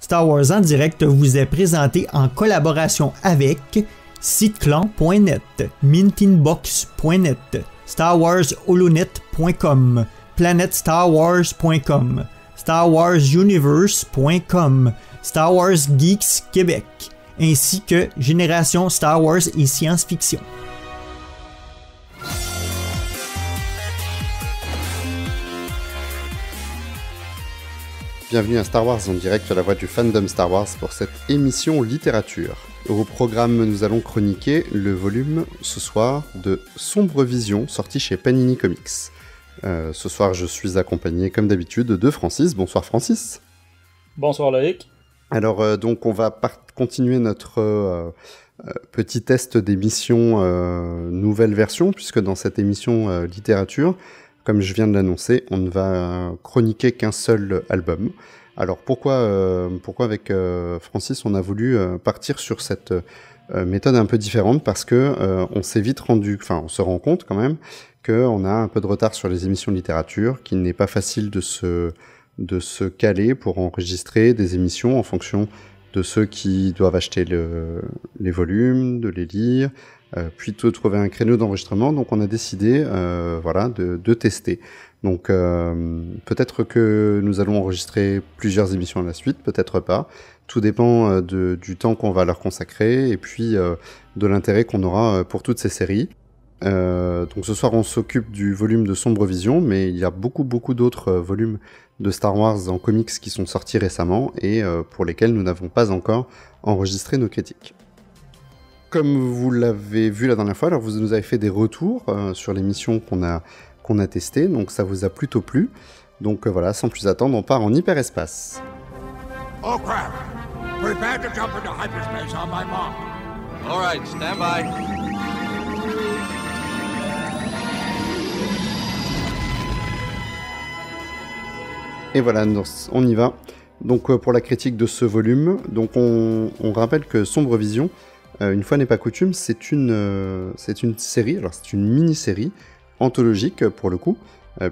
Star Wars en direct vous est présenté en collaboration avec siteclan.net, mintinbox.net, starwarsholonet.com, planetstarwars.com, starwarsuniverse.com, Star Wars Geeks Québec, ainsi que Génération Star Wars et Science-Fiction. Bienvenue à Star Wars en direct à la voix du fandom Star Wars pour cette émission littérature. Au programme, nous allons chroniquer le volume ce soir de Sombre Vision, sorti chez Panini Comics. Ce soir, je suis accompagné, comme d'habitude, de Francis. Bonsoir Francis. Bonsoir Loïc. Alors, donc, on va continuer notre petit test d'émission nouvelle version, puisque dans cette émission littérature, comme je viens de l'annoncer, on ne va chroniquer qu'un seul album. Alors pourquoi avec Francis on a voulu partir sur cette méthode un peu différente, parce que on s'est vite rendu, enfin on se rend compte quand même qu'on a un peu de retard sur les émissions de littérature, qu'il n'est pas facile de se caler pour enregistrer des émissions en fonction de ceux qui doivent acheter les volumes, de les lire, puis de trouver un créneau d'enregistrement. Donc on a décidé de tester. Donc peut-être que nous allons enregistrer plusieurs émissions à la suite, peut-être pas. Tout dépend du temps qu'on va leur consacrer et puis de l'intérêt qu'on aura pour toutes ces séries. Donc ce soir on s'occupe du volume de Sombre Vision, mais il y a beaucoup d'autres volumes de Star Wars en comics qui sont sortis récemment et pour lesquels nous n'avons pas encore enregistré nos critiques. Comme vous l'avez vu la dernière fois, alors vous nous avez fait des retours sur l'émission qu'on a testé, donc ça vous a plutôt plu. Donc voilà, sans plus attendre, on part en hyperespace. Oh crap! Prepare to jump into hyperspace on my mark. All right, stand by. Et voilà, on y va. Donc pour la critique de ce volume, donc on rappelle que Sombre Vision, une fois n'est pas coutume, c'est une série, alors c'est une mini-série anthologique pour le coup,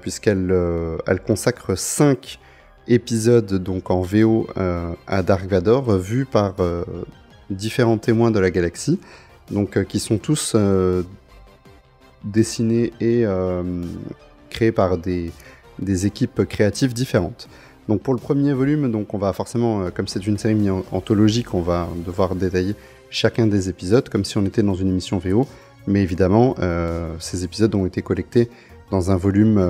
puisqu'elle consacre 5 épisodes donc en VO à Dark Vador, vus par différents témoins de la galaxie, donc qui sont tous dessinés et créés par des équipes créatives différentes. Donc pour le premier volume, donc on va forcément, comme c'est une série anthologique, on va devoir détailler chacun des épisodes comme si on était dans une émission VO, mais évidemment ces épisodes ont été collectés dans un volume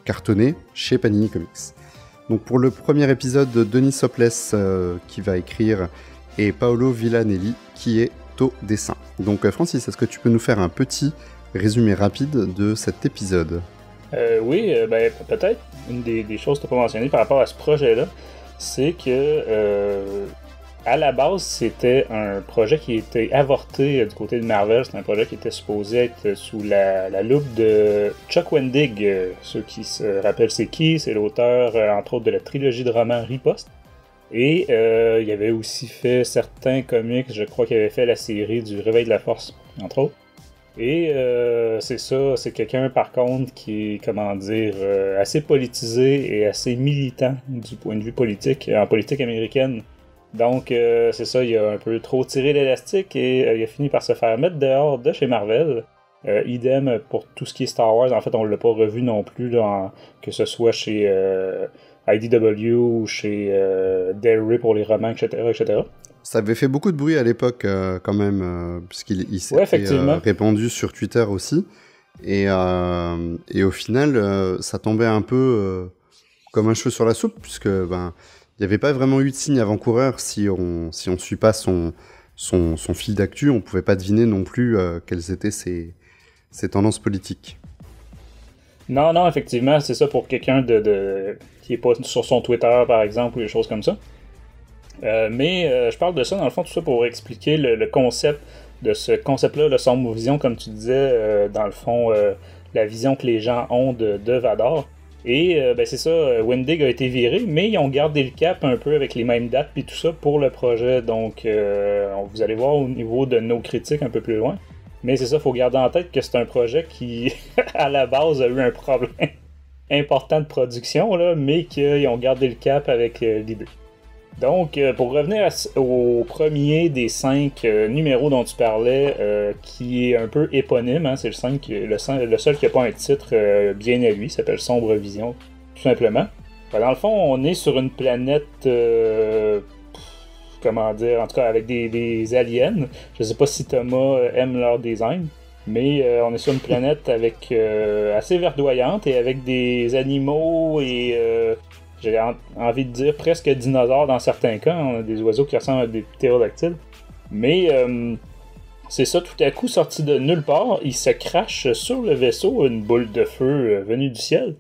cartonné chez Panini Comics. Donc pour le premier épisode, Denis Soples qui va écrire et Paolo Villanelli qui est au dessin. Donc Francis, est-ce que tu peux nous faire un petit résumé rapide de cet épisode ? Oui, peut-être. Une des choses que tu n'as pas mentionnées par rapport à ce projet-là, c'est que à la base, c'était un projet qui était avorté du côté de Marvel. C'était un projet qui était supposé être sous la loupe de Chuck Wendig. Ceux qui se rappellent c'est qui, c'est l'auteur, entre autres, de la trilogie de romans Riposte. Et il avait aussi fait certains comics, je crois qu'il avait fait la série du Réveil de la Force, entre autres. Et c'est ça, c'est quelqu'un par contre qui est, assez politisé et assez militant du point de vue politique, en politique américaine. Donc c'est ça, il a un peu trop tiré l'élastique et il a fini par se faire mettre dehors de chez Marvel. Idem pour tout ce qui est Star Wars, en fait on l'a pas revu non plus, que ce soit chez IDW ou chez Del pour les romans, etc. Ça avait fait beaucoup de bruit à l'époque, quand même, puisqu'il s'est répandu sur Twitter aussi. Et au final, ça tombait un peu comme un cheveu sur la soupe, puisque il n'y avait pas vraiment eu de signe avant-coureur. Si on suit pas son fil d'actu, on pouvait pas deviner non plus quelles étaient ses tendances politiques. Non, effectivement, c'est ça pour quelqu'un qui est pas sur son Twitter, par exemple, ou des choses comme ça. Mais je parle de ça, dans le fond, tout ça pour expliquer le concept de ce concept-là, de Sombre Vision, comme tu disais, dans le fond, la vision que les gens ont de Vador. Et c'est ça, Wendig a été viré, mais ils ont gardé le cap un peu avec les mêmes dates puis tout ça pour le projet. Donc, vous allez voir au niveau de nos critiques un peu plus loin. Mais c'est ça, il faut garder en tête que c'est un projet qui, à la base, a eu un problème. important de production, là, mais qu'ils ont gardé le cap avec l'idée. Donc, pour revenir au premier des 5 numéros dont tu parlais, qui est un peu éponyme, hein, c'est le seul qui n'a pas un titre bien à lui, s'appelle Sombre Vision, tout simplement. Ben, dans le fond, on est sur une planète, comment dire, en tout cas avec des aliens. Je sais pas si Thomas aime leur design, mais on est sur une planète avec assez verdoyante et avec des animaux et j'ai envie de dire presque dinosaures dans certains cas. On a des oiseaux qui ressemblent à des ptérodactyles. Mais c'est ça, tout à coup, sorti de nulle part, il se crache sur le vaisseau une boule de feu venue du ciel.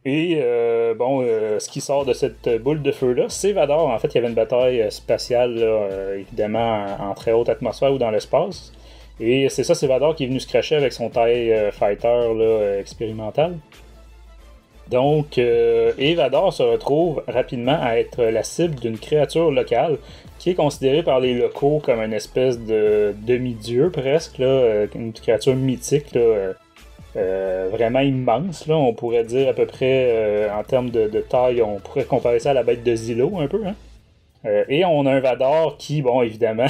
Et ce qui sort de cette boule de feu-là, c'est Vador. En fait, il y avait une bataille spatiale, là, évidemment, en très haute atmosphère ou dans l'espace. Et c'est ça, c'est Vador qui est venu se cracher avec son TIE Fighter là, expérimental. Donc, et Vador se retrouve rapidement à être la cible d'une créature locale qui est considérée par les locaux comme une espèce de demi-dieu presque, là, une créature mythique, là, vraiment immense, là, on pourrait dire à peu près en termes de taille, on pourrait comparer ça à la bête de Zillo un peu, hein? Et on a un Vador qui, bon, évidemment,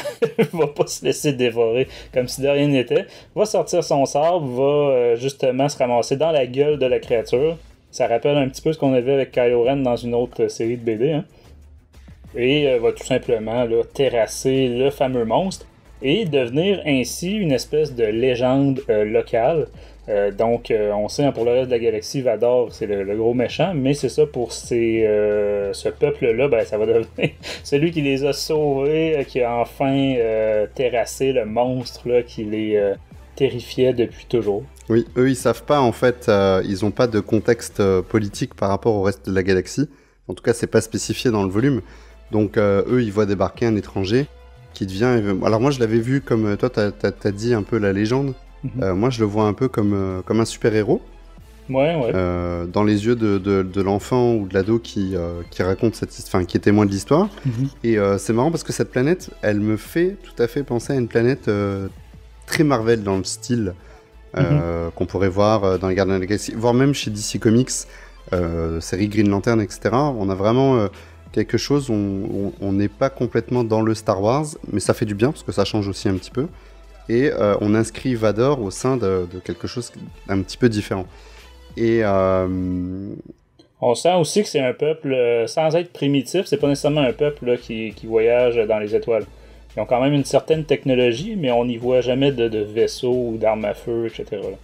va pas se laisser dévorer comme si de rien n'était, va sortir son sabre, va justement se ramasser dans la gueule de la créature. Ça rappelle un petit peu ce qu'on avait avec Kylo Ren dans une autre série de BD, hein? Et va tout simplement là, terrasser le fameux monstre et devenir ainsi une espèce de légende locale. Donc, on sait, hein, pour le reste de la galaxie, Vador, c'est le gros méchant, mais c'est ça, pour ce peuple-là, ben, ça va devenir celui qui les a sauvés, qui a enfin terrassé le monstre là, qui les terrifiait depuis toujours. Oui, eux, ils savent pas, en fait, ils ont pas de contexte politique par rapport au reste de la galaxie. En tout cas, c'est pas spécifié dans le volume. Donc, eux, ils voient débarquer un étranger qui devient... Alors moi, je l'avais vu comme... Toi, t'as dit un peu la légende. Moi, je le vois un peu comme un super-héros. Ouais. Dans les yeux de l'enfant ou de l'ado qui raconte cette histoire, qui est témoin de l'histoire. Et c'est marrant parce que cette planète, elle me fait tout à fait penser à une planète très Marvel dans le style qu'on pourrait voir dans les Gardiens de la Galaxie, voire même chez DC Comics, série Green Lantern, etc. On a vraiment quelque chose, on n'est pas complètement dans le Star Wars, mais ça fait du bien parce que ça change aussi un petit peu. Et on inscrit Vador au sein de quelque chose un petit peu différent. Et on sent aussi que c'est un peuple, sans être primitif, c'est pas nécessairement un peuple là, qui voyage dans les étoiles. Ils ont quand même une certaine technologie, mais on n'y voit jamais de vaisseaux ou d'armes à feu, etc. Là.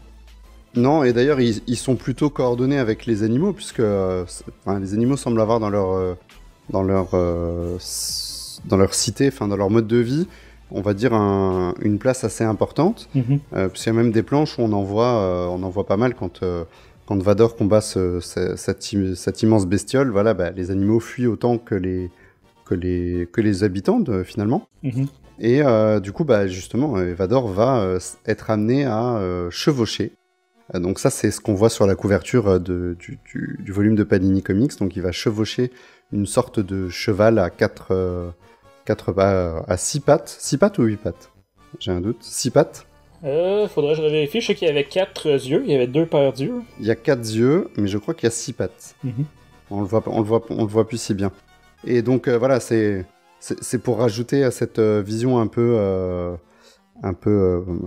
Non, et d'ailleurs, ils sont plutôt coordonnés avec les animaux, puisque les animaux semblent avoir dans leur cité, enfin dans leur mode de vie, on va dire une place assez importante, puisqu'il y a même des planches où on en voit pas mal quand Vador combat cette immense bestiole. Voilà, bah, les animaux fuient autant que les habitants finalement. Et du coup, bah, justement, Vador va être amené à chevaucher. Donc ça, c'est ce qu'on voit sur la couverture du volume de Panini Comics. Donc il va chevaucher une sorte de cheval à à 6 pattes. 6 pattes ou 8 pattes? J'ai un doute. 6 pattes? Faudrait que je vérifie. Je sais qu'il y avait 4 yeux. Il y avait 2 paires d'yeux. Il y a 4 yeux, mais je crois qu'il y a 6 pattes. On le voit plus si bien. Et donc voilà, c'est pour rajouter à cette vision un peu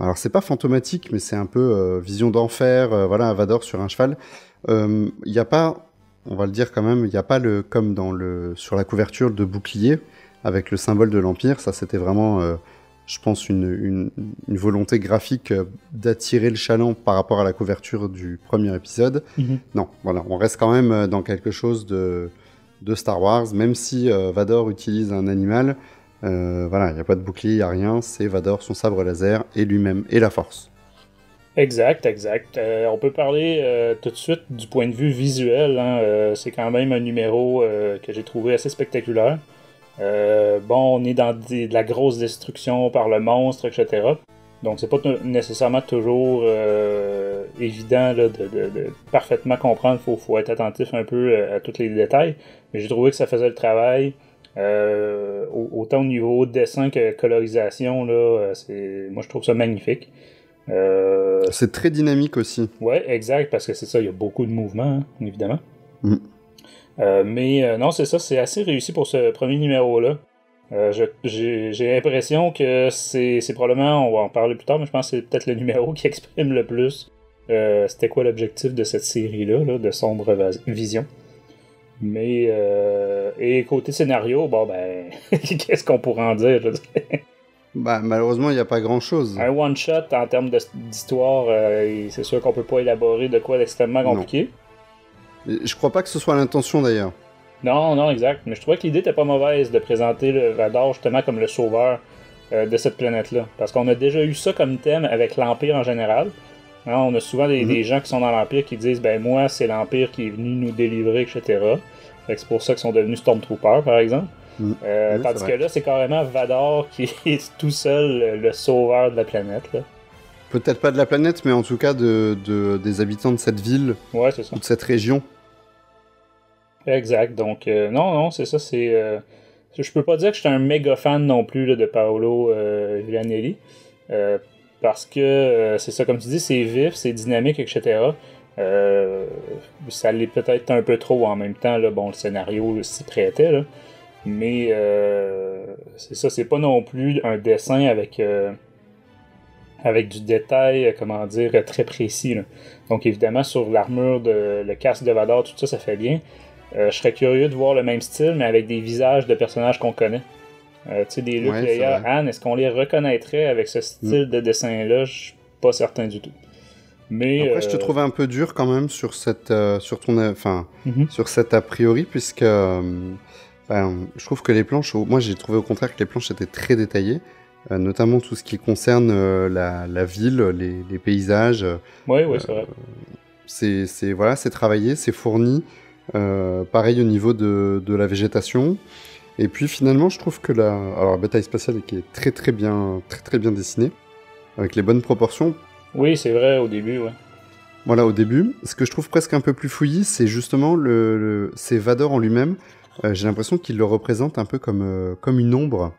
alors c'est pas fantomatique, mais c'est un peu vision d'enfer. Voilà, Vador sur un cheval. Il y a pas, on va le dire quand même, il y a pas comme sur la couverture de bouclier avec le symbole de l'Empire. Ça, c'était vraiment, je pense, une volonté graphique d'attirer le chaland par rapport à la couverture du premier épisode. Non, voilà, on reste quand même dans quelque chose de Star Wars, même si Vador utilise un animal. Voilà, il n'y a pas de bouclier, il n'y a rien. C'est Vador, son sabre laser et lui-même, et la force. Exact. On peut parler tout de suite du point de vue visuel. Hein, c'est quand même un numéro que j'ai trouvé assez spectaculaire. On est dans de la grosse destruction par le monstre, etc. Donc c'est pas nécessairement toujours évident là, de parfaitement comprendre. Faut être attentif un peu à tous les détails. Mais j'ai trouvé que ça faisait le travail. Autant au niveau dessin que colorisation, là, moi je trouve ça magnifique. C'est très dynamique aussi. Ouais, exact, parce que c'est ça, il y a beaucoup de mouvements, hein, évidemment. Mm. Mais non, c'est ça, c'est assez réussi pour ce premier numéro-là. J'ai l'impression que c'est probablement, on va en parler plus tard, mais je pense que c'est peut-être le numéro qui exprime le plus c'était quoi l'objectif de cette série-là, là, de Sombre Vision. Mais, et côté scénario, bon ben, qu'est-ce qu'on pourrait en dire, je veux dire? Bah, malheureusement, il n'y a pas grand-chose. Un one-shot en termes d'histoire, c'est sûr qu'on peut pas élaborer de quoi d'extrêmement compliqué. Je crois pas que ce soit l'intention d'ailleurs. Non, exact. Mais je trouvais que l'idée était pas mauvaise de présenter le Vador justement comme le sauveur de cette planète-là. Parce qu'on a déjà eu ça comme thème avec l'Empire en général. Hein, on a souvent des gens qui sont dans l'Empire qui disent « Ben moi, c'est l'Empire qui est venu nous délivrer, etc. » Fait que c'est pour ça qu'ils sont devenus Stormtroopers, par exemple. Tandis que là, c'est carrément Vador qui est tout seul le sauveur de la planète. Là. Peut-être pas de la planète, mais en tout cas des habitants de cette ville, ouais, c'est ça. ou de cette région. Exact. Donc, non, c'est ça. Je peux pas dire que je suis un méga fan non plus là, de Paolo Villanelli. Parce que, c'est ça, comme tu dis, c'est vif, c'est dynamique, etc. Ça l'est peut-être un peu trop en même temps. Là, bon, le scénario s'y prêtait, là. Mais c'est ça, c'est pas non plus un dessin avec du détail, comment dire, très précis. Là. Donc évidemment, sur l'armure, le casque de Vador, tout ça, ça fait bien. Je serais curieux de voir le même style, mais avec des visages de personnages qu'on connaît. Tu sais, des Luke, Leia, Anne, est-ce qu'on les reconnaîtrait avec ce style de dessin-là? Je suis pas certain du tout. Mais, après, je te trouvais un peu dur quand même sur cet a priori, puisque je trouve que les planches, moi j'ai trouvé au contraire que les planches étaient très détaillées, notamment tout ce qui concerne la ville, les paysages. Oui, c'est vrai. C'est travaillé, c'est fourni. Pareil au niveau de la végétation. Et puis finalement, je trouve que la bataille spatiale qui est très très bien dessinée, avec les bonnes proportions. Oui, c'est vrai, au début, ouais. Voilà, au début. Ce que je trouve presque un peu plus fouillis, c'est justement c'est Vador en lui-même. J'ai l'impression qu'il le représente un peu comme une ombre.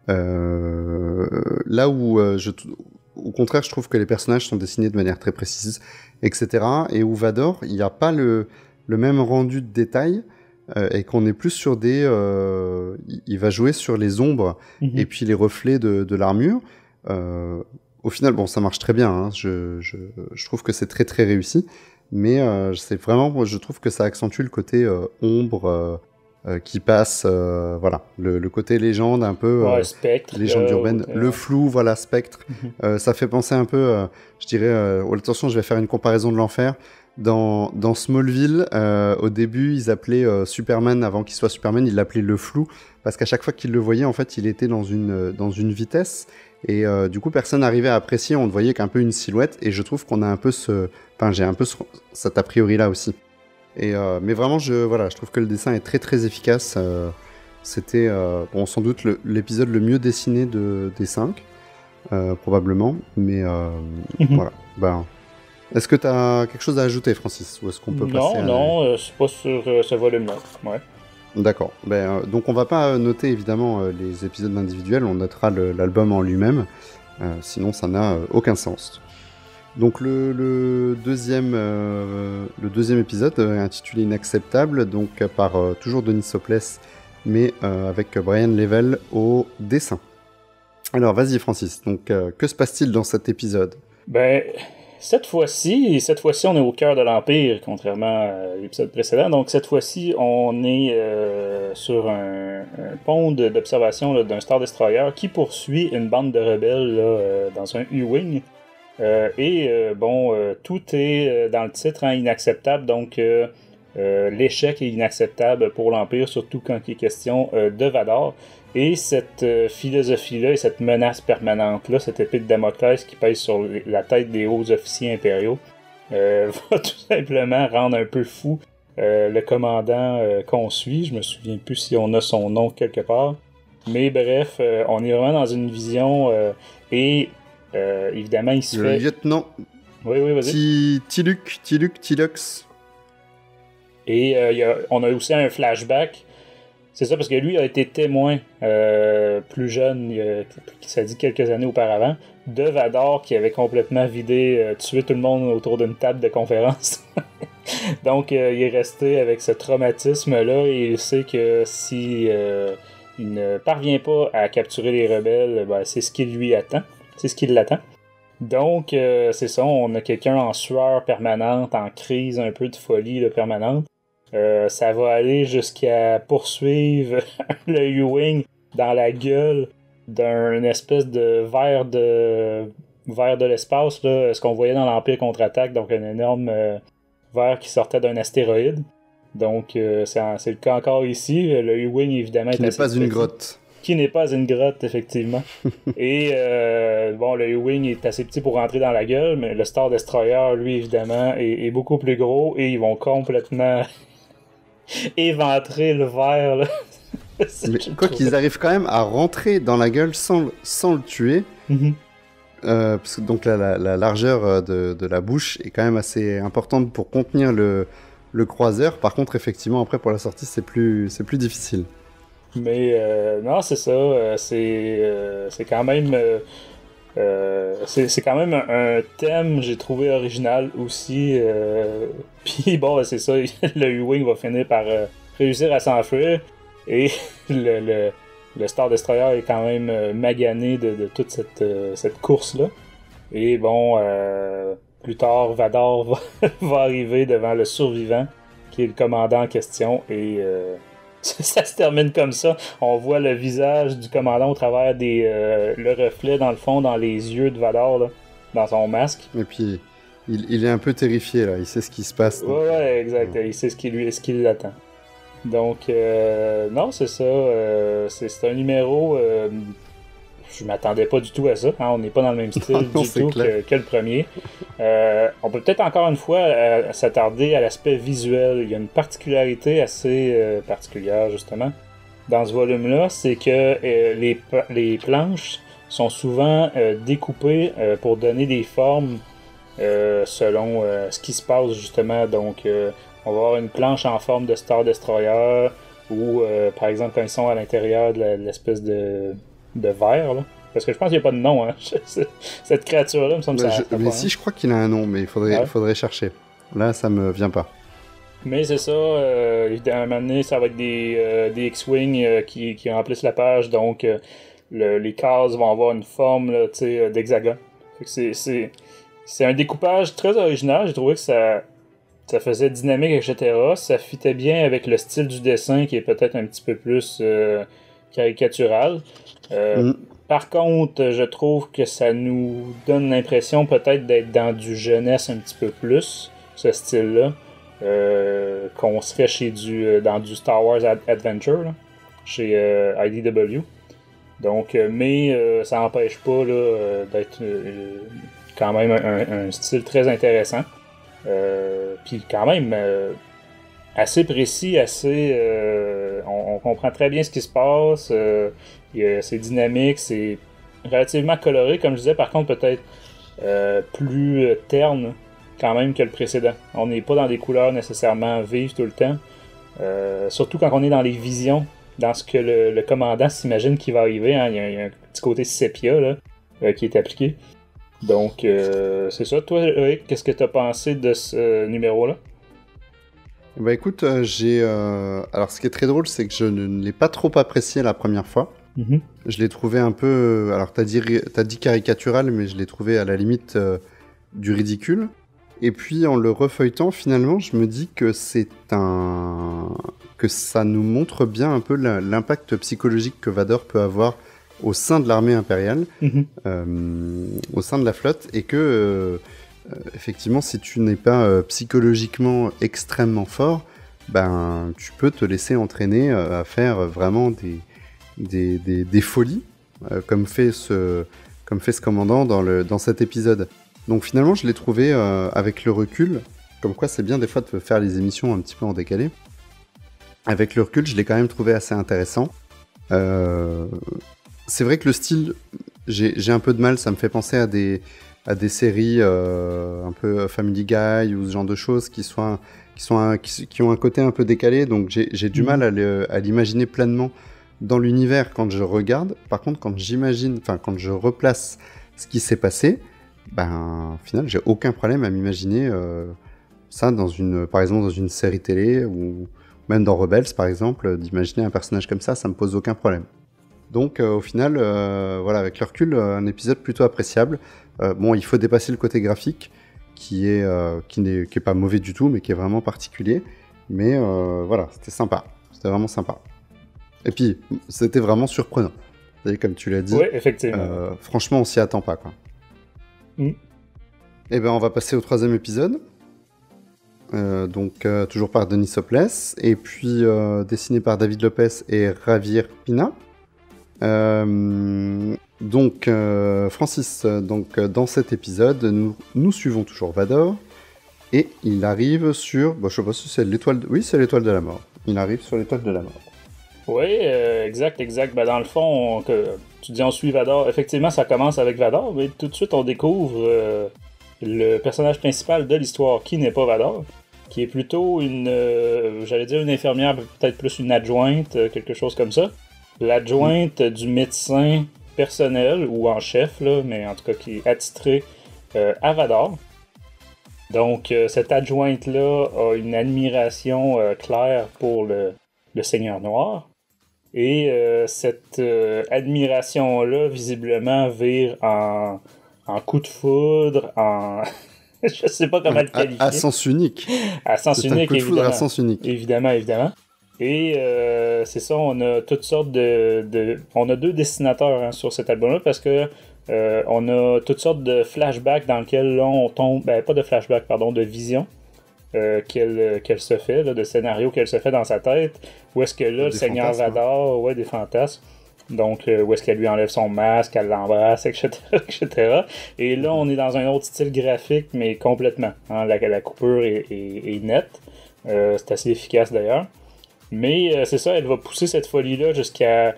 Là où, au contraire, je trouve que les personnages sont dessinés de manière très précise, etc. Et où Vador, il n'y a pas le même rendu de détail, et qu'on est plus sur il va jouer sur les ombres et puis les reflets de l'armure. Au final, bon, ça marche très bien. Hein. Je trouve que c'est très très réussi, mais c'est vraiment, je trouve que ça accentue le côté ombre qui passe, voilà, le côté légende un peu, spectre, légende urbaine, le flou, voilà, spectre. Ça fait penser un peu, je dirais, attention, je vais faire une comparaison de l'enfer. Dans Smallville, au début, ils appelaient Superman, avant qu'il soit Superman, ils l'appelaient le flou, parce qu'à chaque fois qu'ils le voyaient, en fait, il était dans une vitesse, et du coup, personne n'arrivait à apprécier, on ne voyait qu'un peu une silhouette, et je trouve qu'on a un peu j'ai un peu cet a priori-là aussi. Mais vraiment, je trouve que le dessin est très très efficace. C'était, sans doute l'épisode le mieux dessiné des 5, probablement, mais voilà, Est-ce que tu as quelque chose à ajouter, Francis, ou est-ce qu'on peut passer Non, c'est pas sur ce volume-là. Ouais. D'accord. Donc on va pas noter évidemment les épisodes individuels, on notera l'album en lui-même, sinon ça n'a aucun sens. Donc le deuxième épisode intitulé Inacceptable, donc par toujours Denis Sopless, mais avec Brian Level au dessin. Alors vas-y Francis, donc que se passe-t-il dans cet épisode ? Cette fois-ci, on est au cœur de l'Empire, contrairement à l'épisode précédent. Donc, cette fois-ci, on est sur un pont d'observation là, d'un Star Destroyer qui poursuit une bande de rebelles là, dans un U-Wing. Tout est dans le titre inacceptable. Donc, l'échec est inacceptable pour l'Empire, surtout quand il est question de Vador. Et cette philosophie-là et cette menace permanente-là, cette épée de Damoclès qui pèse sur la tête des hauts officiers impériaux, va tout simplement rendre un peu fou le commandant qu'on suit. Je me souviens plus si on a son nom quelque part. Mais bref, on est vraiment dans une vision évidemment, il se fait... Le lieutenant... Oui, vas-y. Tilux. Et on a aussi un flashback C'est ça, parce que lui a été témoin plus jeune, ça dit quelques années auparavant, de Vador qui avait complètement tué tout le monde autour d'une table de conférence. Donc, il est resté avec ce traumatisme-là et il sait que si il ne parvient pas à capturer les rebelles, ben, c'est ce qui lui attend. C'est ce qui l'attend. Donc, c'est ça, on a quelqu'un en sueur permanente, en crise un peu de folie là, permanente. Ça va aller jusqu'à poursuivre le U-Wing dans la gueule d'un espèce de ver de l'espace, là, ce qu'on voyait dans l'Empire contre-attaque, donc un énorme ver qui sortait d'un astéroïde. Donc, c'est le cas encore ici. Le U-Wing, évidemment, qui n'est pas une grotte. Qui n'est pas une grotte, effectivement. Et, bon, le U-Wing est assez petit pour rentrer dans la gueule, mais le Star Destroyer, lui, évidemment, est beaucoup plus gros et ils vont complètement éventrer le verre, là. Mais quoi qu'ils arrivent quand même à rentrer dans la gueule sans le tuer. Mm-hmm. Parce que donc la largeur de la bouche est quand même assez importante pour contenir le croiseur. Par contre, effectivement, après pour la sortie, c'est plus difficile. Mais non, c'est ça. C'est quand même... c'est quand même un thème, j'ai trouvé original aussi. Puis bon, c'est ça, le U-Wing va finir par réussir à s'enfuir. Et le Star Destroyer est quand même magané de toute cette course-là. Et bon, plus tard, Vador va arriver devant le survivant, qui est le commandant en question. Et ça se termine comme ça. On voit le visage du commandant au travers le reflet, dans le fond, dans les yeux de Vador, là, dans son masque. Et puis, il est un peu terrifié, là. Il sait ce qui se passe. Ouais, exact. Il sait ce qui l'attend. Donc, non, c'est ça. C'est un numéro... je m'attendais pas du tout à ça. Hein, on n'est pas dans le même style non, du tout que le premier. On peut peut-être encore une fois s'attarder à l'aspect visuel. Il y a une particularité assez particulière, justement, dans ce volume-là. C'est que les planches sont souvent découpées pour donner des formes selon ce qui se passe, justement. Donc... on va avoir une planche en forme de Star Destroyer ou, par exemple, quand ils sont à l'intérieur de l'espèce de verre, là. Parce que je pense qu'il n'y a pas de nom, hein. Cette créature-là, il me semble que ça... Mais si, je crois qu'il a un nom, mais il faudrait chercher. Là, ça me vient pas. Mais c'est ça, évidemment, à un moment donné, ça va être des X-Wing qui remplissent la page, donc les cases vont avoir une forme là, d'hexagone. Fait que c'est un découpage très original, j'ai trouvé que ça faisait dynamique, etc. Ça fitait bien avec le style du dessin qui est peut-être un petit peu plus caricatural. Par contre, je trouve que ça nous donne l'impression peut-être d'être dans du jeunesse un petit peu plus, ce style-là, qu'on serait dans du Star Wars Adventure, là, chez IDW. Donc, mais ça n'empêche pas là, d'être quand même un style très intéressant. Puis quand même assez précis, on comprend très bien ce qui se passe, c'est dynamique, c'est relativement coloré, comme je disais, par contre peut-être plus terne quand même que le précédent. On n'est pas dans des couleurs nécessairement vives tout le temps, surtout quand on est dans les visions, dans ce que le commandant s'imagine qui va arriver, hein. Il y a un petit côté sépia là, qui est appliqué. Donc, c'est ça. Toi, Eric, qu'est-ce que tu as pensé de ce numéro-là? Bah écoute, alors ce qui est très drôle, c'est que je ne l'ai pas trop apprécié la première fois. Mm-hmm. Je l'ai trouvé un peu... Alors, t'as dit caricatural, mais je l'ai trouvé à la limite du ridicule. Et puis, en le refeuilletant, finalement, je me dis que que ça nous montre bien un peu l'impact psychologique que Vador peut avoir au sein de l'armée impériale, au sein de la flotte, et que effectivement, si tu n'es pas psychologiquement extrêmement fort, ben tu peux te laisser entraîner à faire vraiment des folies, comme fait ce commandant dans cet épisode. Donc finalement, je l'ai trouvé avec le recul, comme quoi c'est bien des fois de faire les émissions un petit peu en décalé. Avec le recul, je l'ai quand même trouvé assez intéressant. C'est vrai que le style, j'ai un peu de mal, ça me fait penser à des séries un peu Family Guy ou ce genre de choses qui soient qui ont un côté un peu décalé, donc j'ai du mal à l'imaginer pleinement dans l'univers quand je regarde. Par contre, quand je replace ce qui s'est passé, au final, j'ai aucun problème à m'imaginer ça par exemple dans une série télé ou même dans Rebels, par exemple, d'imaginer un personnage comme ça me pose aucun problème. Donc au final, avec le recul, un épisode plutôt appréciable. Il faut dépasser le côté graphique, qui est pas mauvais du tout, mais qui est vraiment particulier. Mais c'était sympa. C'était vraiment sympa. Et puis, c'était vraiment surprenant. Vous savez, comme tu l'as dit. Oui, effectivement. Franchement, on s'y attend pas, quoi. Et on va passer au 3e épisode. Toujours par Denis Soples. Et puis, dessiné par David Lopez et Javier Pina. Francis, dans cet épisode, nous suivons toujours Vador. Et il arrive sur... je sais pas si c'est l'étoile... Oui, c'est l'étoile de la mort. Il arrive sur l'étoile de la mort. Oui, exact. Dans le fond, tu dis on suit Vador. Effectivement, ça commence avec Vador, mais tout de suite, on découvre le personnage principal de l'histoire, qui n'est pas Vador, qui est plutôt une infirmière, peut-être plus une adjointe, quelque chose comme ça. L'adjointe du médecin personnel, ou en chef, là, mais en tout cas qui est attitré à Vador. Donc, cette adjointe-là a une admiration claire pour le Seigneur Noir. Et cette admiration-là, visiblement, vire en coup de foudre, en... je sais pas comment le qualifier. À sens unique. À sens unique, un coup de foudre évidemment. À sens unique. Évidemment. Et c'est ça, on a toutes sortes on a 2 dessinateurs sur cet album-là, parce que on a toutes sortes de flashbacks dans lesquels là, on tombe... pas de flashbacks, pardon, de visions. Qu'elle se fait, là, de scénario qu'elle se fait dans sa tête, où est-ce que là, le Seigneur Vador, des fantasmes, donc où est-ce qu'elle lui enlève son masque, elle l'embrasse, etc., etc. Et là, on est dans un autre style graphique, mais complètement. Hein, la coupure est nette, c'est assez efficace d'ailleurs. Mais c'est ça, elle va pousser cette folie-là jusqu'à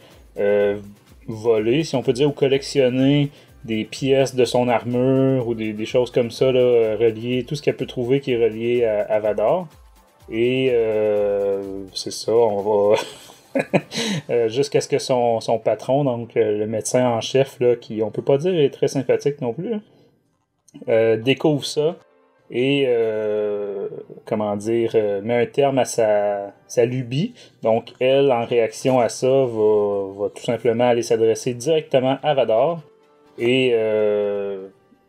voler, si on peut dire, ou collectionner des pièces de son armure ou des choses comme ça, là, reliées, tout ce qu'elle peut trouver qui est relié à Vador. Et c'est ça, on va jusqu'à ce que son patron, donc le médecin en chef, là, qui on peut pas dire est très sympathique non plus, découvre ça et met un terme à sa lubie. Donc elle, en réaction à ça, va tout simplement aller s'adresser directement à Vador. Et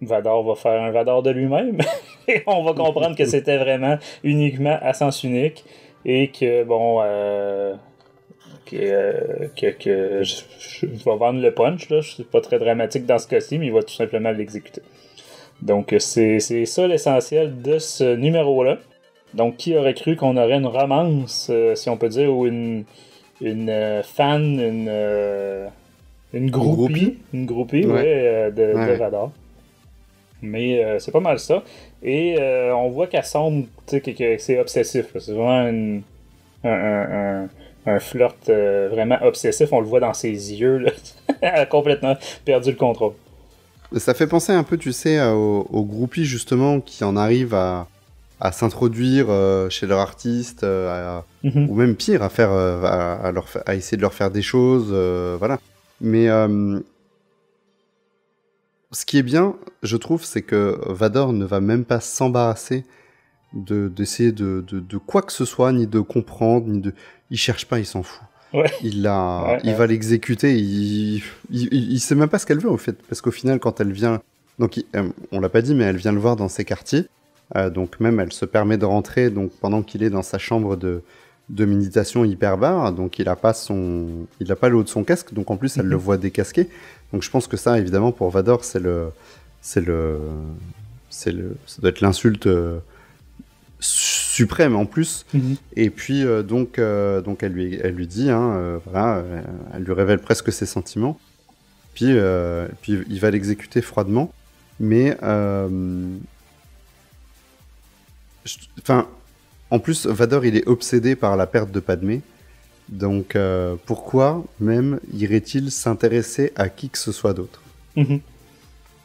Vador va faire un Vador de lui-même. Et on va comprendre que c'était vraiment uniquement à sens unique. Et que, je vais vendre le punch, là. C'est pas très dramatique dans ce cas-ci, mais il va tout simplement l'exécuter. Donc, c'est ça l'essentiel de ce numéro-là. Donc, qui aurait cru qu'on aurait une romance, si on peut dire, ou une fan, une groupie, de Vador. Mais c'est pas mal ça. Et on voit qu'elle semble que c'est obsessif. C'est vraiment un flirt vraiment obsessif. On le voit dans ses yeux. Là. Elle a complètement perdu le contrôle. Ça fait penser un peu, tu sais, aux groupies justement qui en arrivent à s'introduire chez leur artiste, ou même pire, à essayer de leur faire des choses. Voilà. Mais ce qui est bien, je trouve, c'est que Vador ne va même pas s'embarrasser d'essayer de quoi que ce soit, ni de comprendre, il cherche pas, il s'en fout. Ouais. Il va l'exécuter, il sait même pas ce qu'elle veut, au fait, parce qu'au final, quand elle vient... Donc, on l'a pas dit, mais elle vient le voir dans ses quartiers, donc même elle se permet de rentrer, donc pendant qu'il est dans sa chambre de méditation hyperbare, donc il a pas le haut de son casque, donc en plus elle le voit décasqué. Donc je pense que ça, évidemment, pour Vador, ça doit être l'insulte suprême en plus. Et puis donc elle lui dit, voilà, elle lui révèle presque ses sentiments. Puis il va l'exécuter froidement, mais en plus, Vador, il est obsédé par la perte de Padmé. Donc, pourquoi même irait-il s'intéresser à qui que ce soit d'autre?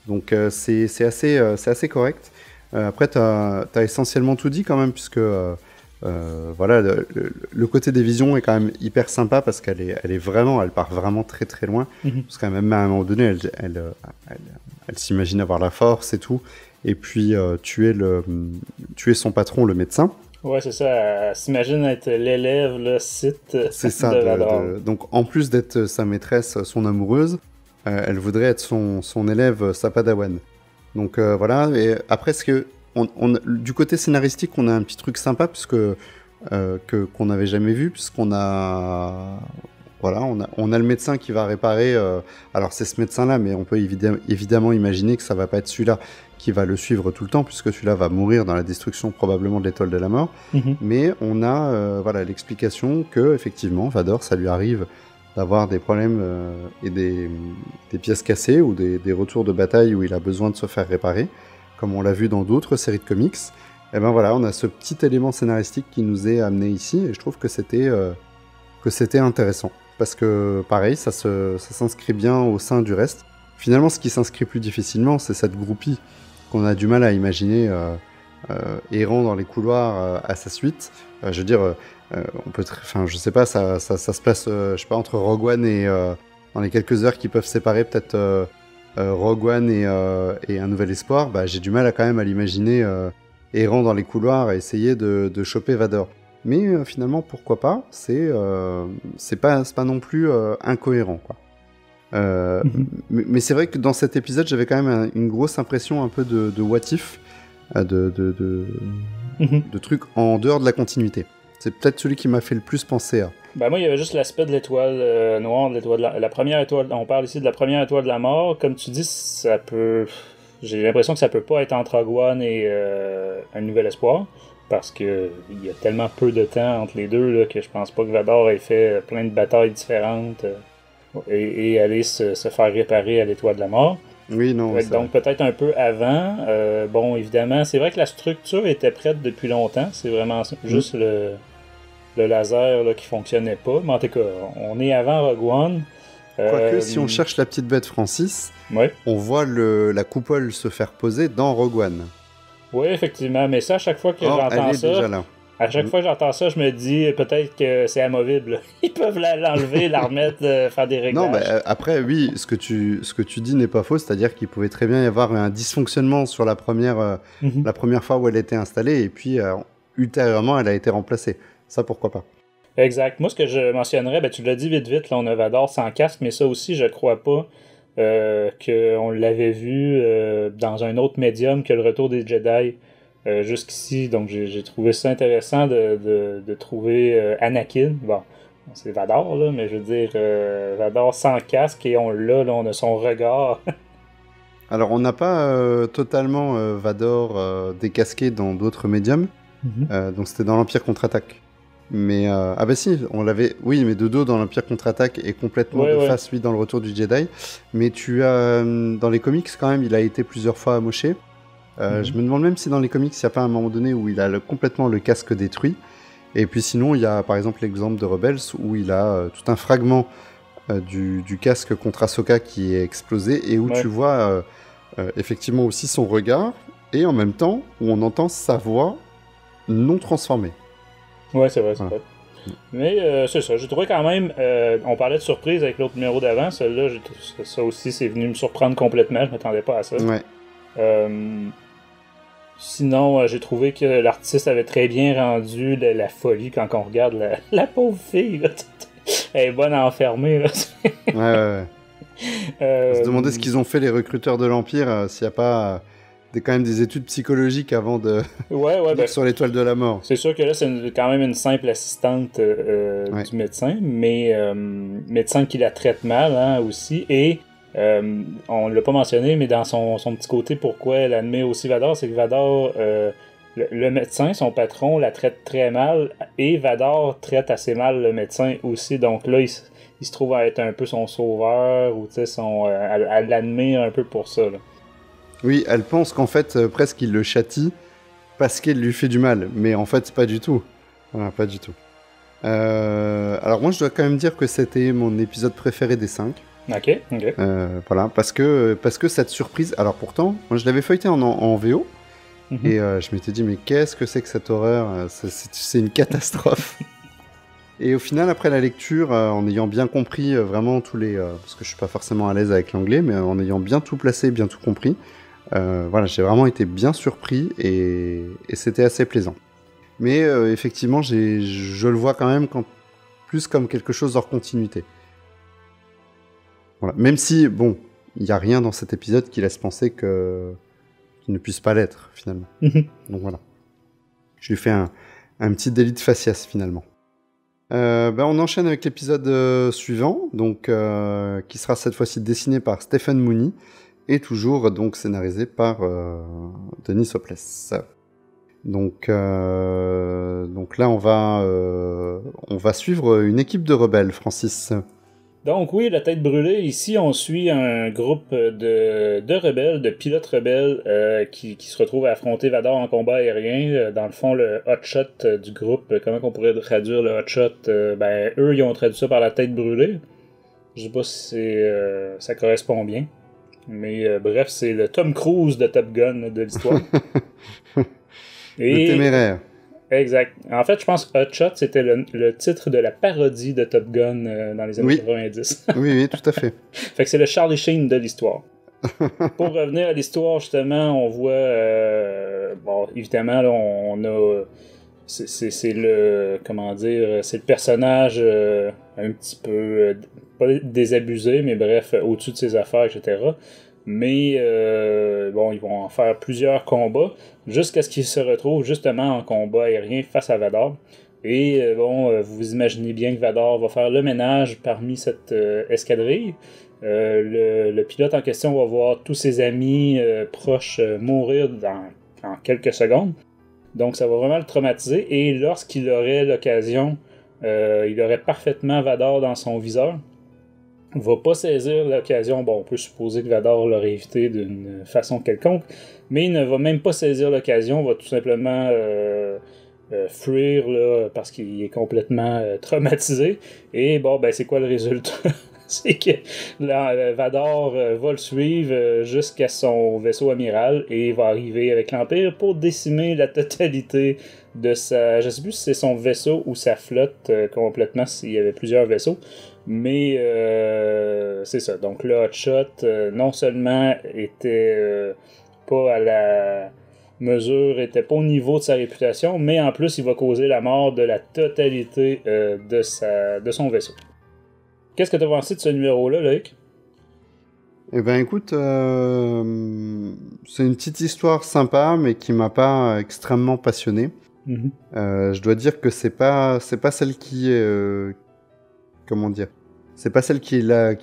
Donc, c'est assez correct. Après, t'as essentiellement tout dit quand même, puisque voilà, le côté des visions est quand même hyper sympa parce elle part vraiment très très loin. Parce qu'à même à un moment donné, elle s'imagine avoir la force et tout. Et puis tuer son patron, le médecin. Ouais, c'est ça. Elle s'imagine être l'élève, le site. C'est ça. Donc en plus d'être sa maîtresse, son amoureuse, elle voudrait être son élève, sa padawan. Donc voilà. Et après, du côté scénaristique, on a un petit truc sympa puisque qu'on n'avait jamais vu, puisqu'on a on a le médecin qui va réparer. Alors c'est ce médecin-là, mais on peut évidemment imaginer que ça va pas être celui-là qui va le suivre tout le temps, puisque celui-là va mourir dans la destruction probablement de l'étoile de la mort. Mais on a l'explication que effectivement Vador, ça lui arrive d'avoir des problèmes et des pièces cassées ou des retours de bataille où il a besoin de se faire réparer, comme on l'a vu dans d'autres séries de comics. Et ben voilà, on a ce petit élément scénaristique qui nous est amené ici, et je trouve que c'était intéressant. Parce que pareil, ça s'inscrit bien au sein du reste. Finalement, ce qui s'inscrit plus difficilement, c'est cette groupie qu'on a du mal à imaginer errant dans les couloirs à sa suite. Je veux dire, je sais pas, ça se place, je sais pas, entre Rogue One et dans les quelques heures qui peuvent séparer peut-être Rogue One et Un Nouvel Espoir. Bah, j'ai du mal quand même à l'imaginer errant dans les couloirs et essayer de choper Vador. Mais finalement, pourquoi pas, c'est pas non plus incohérent, quoi. Mais c'est vrai que dans cet épisode, j'avais quand même une grosse impression un peu de what if, de trucs en dehors de la continuité. C'est peut-être celui qui m'a fait le plus penser à. Ben moi, il y avait juste l'aspect de l'étoile noire, de l'étoile la première étoile. On parle ici de la première étoile de la mort. Comme tu dis, ça peut. J'ai l'impression que ça peut pas être entre Rogue One et Un Nouvel Espoir. Parce que il y a tellement peu de temps entre les deux là, que je pense pas que Vador ait fait plein de batailles différentes et aller se faire réparer à l'étoile de la mort. Oui, non. Donc peut-être un peu avant. Bon, évidemment, c'est vrai que la structure était prête depuis longtemps. C'est vraiment juste le laser là, qui fonctionnait pas. Mais en tout cas, on est avant Rogue One. Quoique, si on cherche la petite bête Francis, on voit la coupole se faire poser dans Rogue One. Oui, effectivement, mais ça, à chaque fois que j'entends ça, à chaque fois que j'entends ça, je me dis peut-être que c'est amovible. Ils peuvent l'enlever, la remettre, faire des réglages. Non, mais après, oui, ce que tu dis n'est pas faux, c'est-à-dire qu'il pouvait très bien y avoir un dysfonctionnement sur la première fois où elle était installée, et puis ultérieurement, elle a été remplacée. Ça, pourquoi pas. Exact. Moi, ce que je mentionnerais, ben, tu l'as dit vite, là, on a Vador sans casque, mais ça aussi, je crois pas qu'on l'avait vu dans un autre médium que le Retour des Jedi jusqu'ici. Donc j'ai trouvé ça intéressant de trouver Anakin. Bon, c'est Vador, là, mais je veux dire, Vador sans casque, et on a son regard. Alors on n'a pas totalement Vador décasqué dans d'autres médiums, donc c'était dans l'Empire contre-attaque. Mais ah bah si, on l'avait, oui, mais de dos dans l'Empire contre-attaque et complètement de face lui dans le Retour du Jedi. Mais tu as dans les comics quand même, il a été plusieurs fois amoché. Je me demande même si dans les comics il n'y a pas un moment donné où il a complètement le casque détruit. Et puis sinon il y a par exemple l'exemple de Rebels où il a tout un fragment du casque contre Ahsoka qui est explosé et où tu vois effectivement aussi son regard et en même temps où on entend sa voix non transformée. Ouais, c'est vrai, c'est vrai. Mais c'est ça, j'ai trouvé quand même, on parlait de surprise avec l'autre numéro d'avant, celle-là, ça aussi, c'est venu me surprendre complètement, je m'attendais pas à ça. Ouais. Sinon, j'ai trouvé que l'artiste avait très bien rendu la folie quand on regarde la pauvre fille, là. Elle est bonne à enfermer, là. Ouais. On se demandait ce qu'ils ont fait les recruteurs de l'Empire, s'il n'y a pas... quand même des études psychologiques avant de sur l'étoile de la mort. C'est sûr que là, c'est quand même une simple assistante du médecin, mais médecin qui la traite mal hein, aussi. Et on l'a pas mentionné, mais dans son petit côté, pourquoi elle admet aussi Vador, c'est que Vador, le médecin, son patron, la traite très mal, et Vador traite assez mal le médecin aussi. Donc là, il se trouve à être un peu son sauveur, ou tu sais, elle l'admet un peu pour ça, là. Oui, elle pense qu'en fait, presque il le châtie parce qu'elle lui fait du mal. Mais en fait, pas du tout. Voilà, pas du tout. Alors moi, je dois quand même dire que c'était mon épisode préféré des 5. Ok. Voilà, parce que cette surprise... Alors pourtant, moi je l'avais feuilleté en VO, Et je m'étais dit, mais qu'est-ce que c'est que cette horreur? C'est une catastrophe. Et au final, après la lecture, en ayant bien compris vraiment tous les... parce que je suis pas forcément à l'aise avec l'anglais, mais en ayant bien tout placé, bien tout compris, voilà, j'ai vraiment été bien surpris et c'était assez plaisant. Mais effectivement, je le vois quand même plus comme quelque chose hors continuité. Voilà. Même si, bon, il n'y a rien dans cet épisode qui laisse penser qu'il ne puisse pas l'être, finalement. Donc voilà. Je lui fais un petit délit de faciès, finalement. On enchaîne avec l'épisode suivant, donc, qui sera cette fois-ci dessiné par Stephen Mooney et toujours donc scénarisé par Denis Hopeless. Donc là, on va suivre une équipe de rebelles, Francis. Donc oui, la tête brûlée, ici on suit un groupe de rebelles, de pilotes rebelles qui se retrouvent à affronter Vador en combat aérien. Dans le fond, le hotshot du groupe, comment on pourrait traduire le hotshot? Eux, ils ont traduit ça par la tête brûlée. Je sais pas si ça correspond bien. Mais bref, c'est le Tom Cruise de Top Gun de l'histoire. Le téméraire. Exact. En fait, je pense que Hot Shot, c'était le titre de la parodie de Top Gun dans les années 90. Oui, tout à fait. Fait que c'est le Charlie Sheen de l'histoire. Pour revenir à l'histoire, justement, on voit... évidemment, là, on a... C'est le... Comment dire? C'est le personnage un petit peu... pas désabusé, mais bref, au-dessus de ses affaires, etc. Mais ils vont en faire plusieurs combats jusqu'à ce qu'ils se retrouvent justement en combat aérien face à Vador. Et vous imaginez bien que Vador va faire le ménage parmi cette escadrille. Le pilote en question va voir tous ses amis proches mourir en quelques secondes. Donc ça va vraiment le traumatiser. Et lorsqu'il aurait l'occasion, il aurait parfaitement Vador dans son viseur. Il ne va pas saisir l'occasion. Bon, on peut supposer que Vador l'aurait évité d'une façon quelconque, mais il ne va même pas saisir l'occasion. Il va tout simplement fuir là, parce qu'il est complètement traumatisé. Et c'est quoi le résultat? C'est que Vador va le suivre jusqu'à son vaisseau amiral et va arriver avec l'Empire pour décimer la totalité de sa... Je ne sais plus si c'est son vaisseau ou sa flotte complètement, s'il y avait plusieurs vaisseaux. Mais c'est ça. Donc le Hotshot, non seulement était pas à la mesure, était pas au niveau de sa réputation, mais en plus il va causer la mort de la totalité de son vaisseau. Qu'est-ce que tu as pensé de ce numéro-là, Loïc? Eh ben écoute, c'est une petite histoire sympa, mais qui m'a pas extrêmement passionné. Je dois dire que c'est pas celle qui comment dire, c'est pas celle qui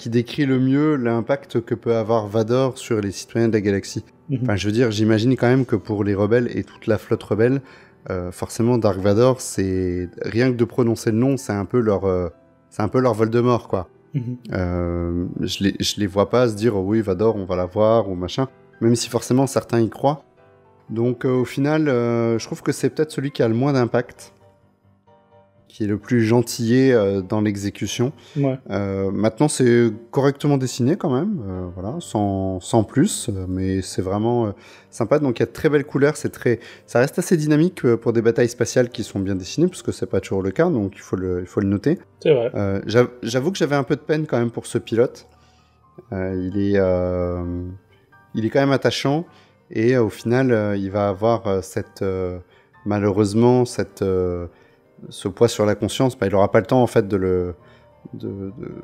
décrit le mieux l'impact que peut avoir Vador sur les citoyens de la galaxie. Enfin, je veux dire, j'imagine quand même que pour les rebelles et toute la flotte rebelle, forcément Dark Vador, c'est rien que de prononcer le nom, c'est un peu leur Voldemort, quoi. Je les vois pas se dire oui, Vador, on va la voir ou machin, même si forcément certains y croient. Donc au final, je trouve que c'est peut-être celui qui a le moins d'impact, qui est le plus gentillé dans l'exécution. Ouais. Maintenant, c'est correctement dessiné quand même, voilà, sans plus, mais c'est vraiment sympa. Donc il y a de très belles couleurs, ça reste assez dynamique pour des batailles spatiales qui sont bien dessinées, puisque c'est pas toujours le cas, donc il faut le noter. C'est vrai. J'avoue que j'avais un peu de peine quand même pour ce pilote. Il est quand même attachant, et au final, il va avoir malheureusement ce poids sur la conscience. Il n'aura pas le temps en fait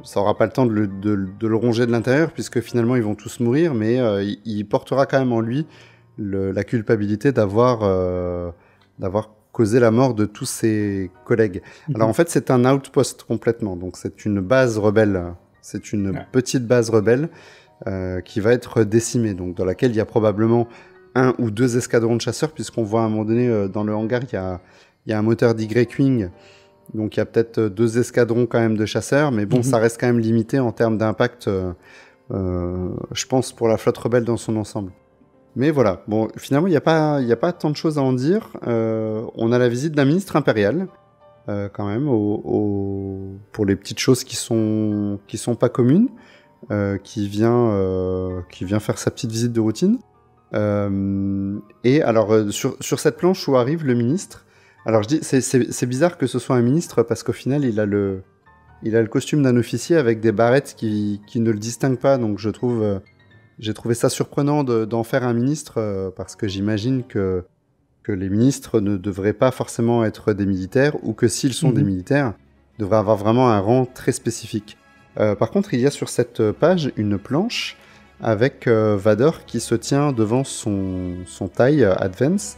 ça aura pas le temps de le ronger de l'intérieur, puisque finalement ils vont tous mourir, mais il portera quand même en lui la culpabilité d'avoir causé la mort de tous ses collègues. Alors en fait c'est un outpost complètement, donc c'est une base rebelle, c'est une petite base rebelle qui va être décimée, donc dans laquelle il y a probablement 1 ou 2 escadrons de chasseurs, puisqu'on voit à un moment donné dans le hangar il y a un moteur d'Y-Wing, donc il y a peut-être 2 escadrons quand même de chasseurs, mais bon, ça reste quand même limité en termes d'impact, je pense, pour la flotte rebelle dans son ensemble. Mais voilà, bon, finalement, il n'y a pas tant de choses à en dire. On a la visite d'un ministre impérial, quand même, pour les petites choses qui sont pas communes, qui vient faire sa petite visite de routine. Et alors, sur cette planche où arrive le ministre, alors je dis, c'est bizarre que ce soit un ministre parce qu'au final, il a le costume d'un officier avec des barrettes qui ne le distinguent pas. Donc, j'ai trouvé ça surprenant d'en faire un ministre parce que j'imagine que les ministres ne devraient pas forcément être des militaires ou que s'ils sont des militaires, devraient avoir vraiment un rang très spécifique. Par contre, il y a sur cette page une planche avec Vador qui se tient devant son TIE Advance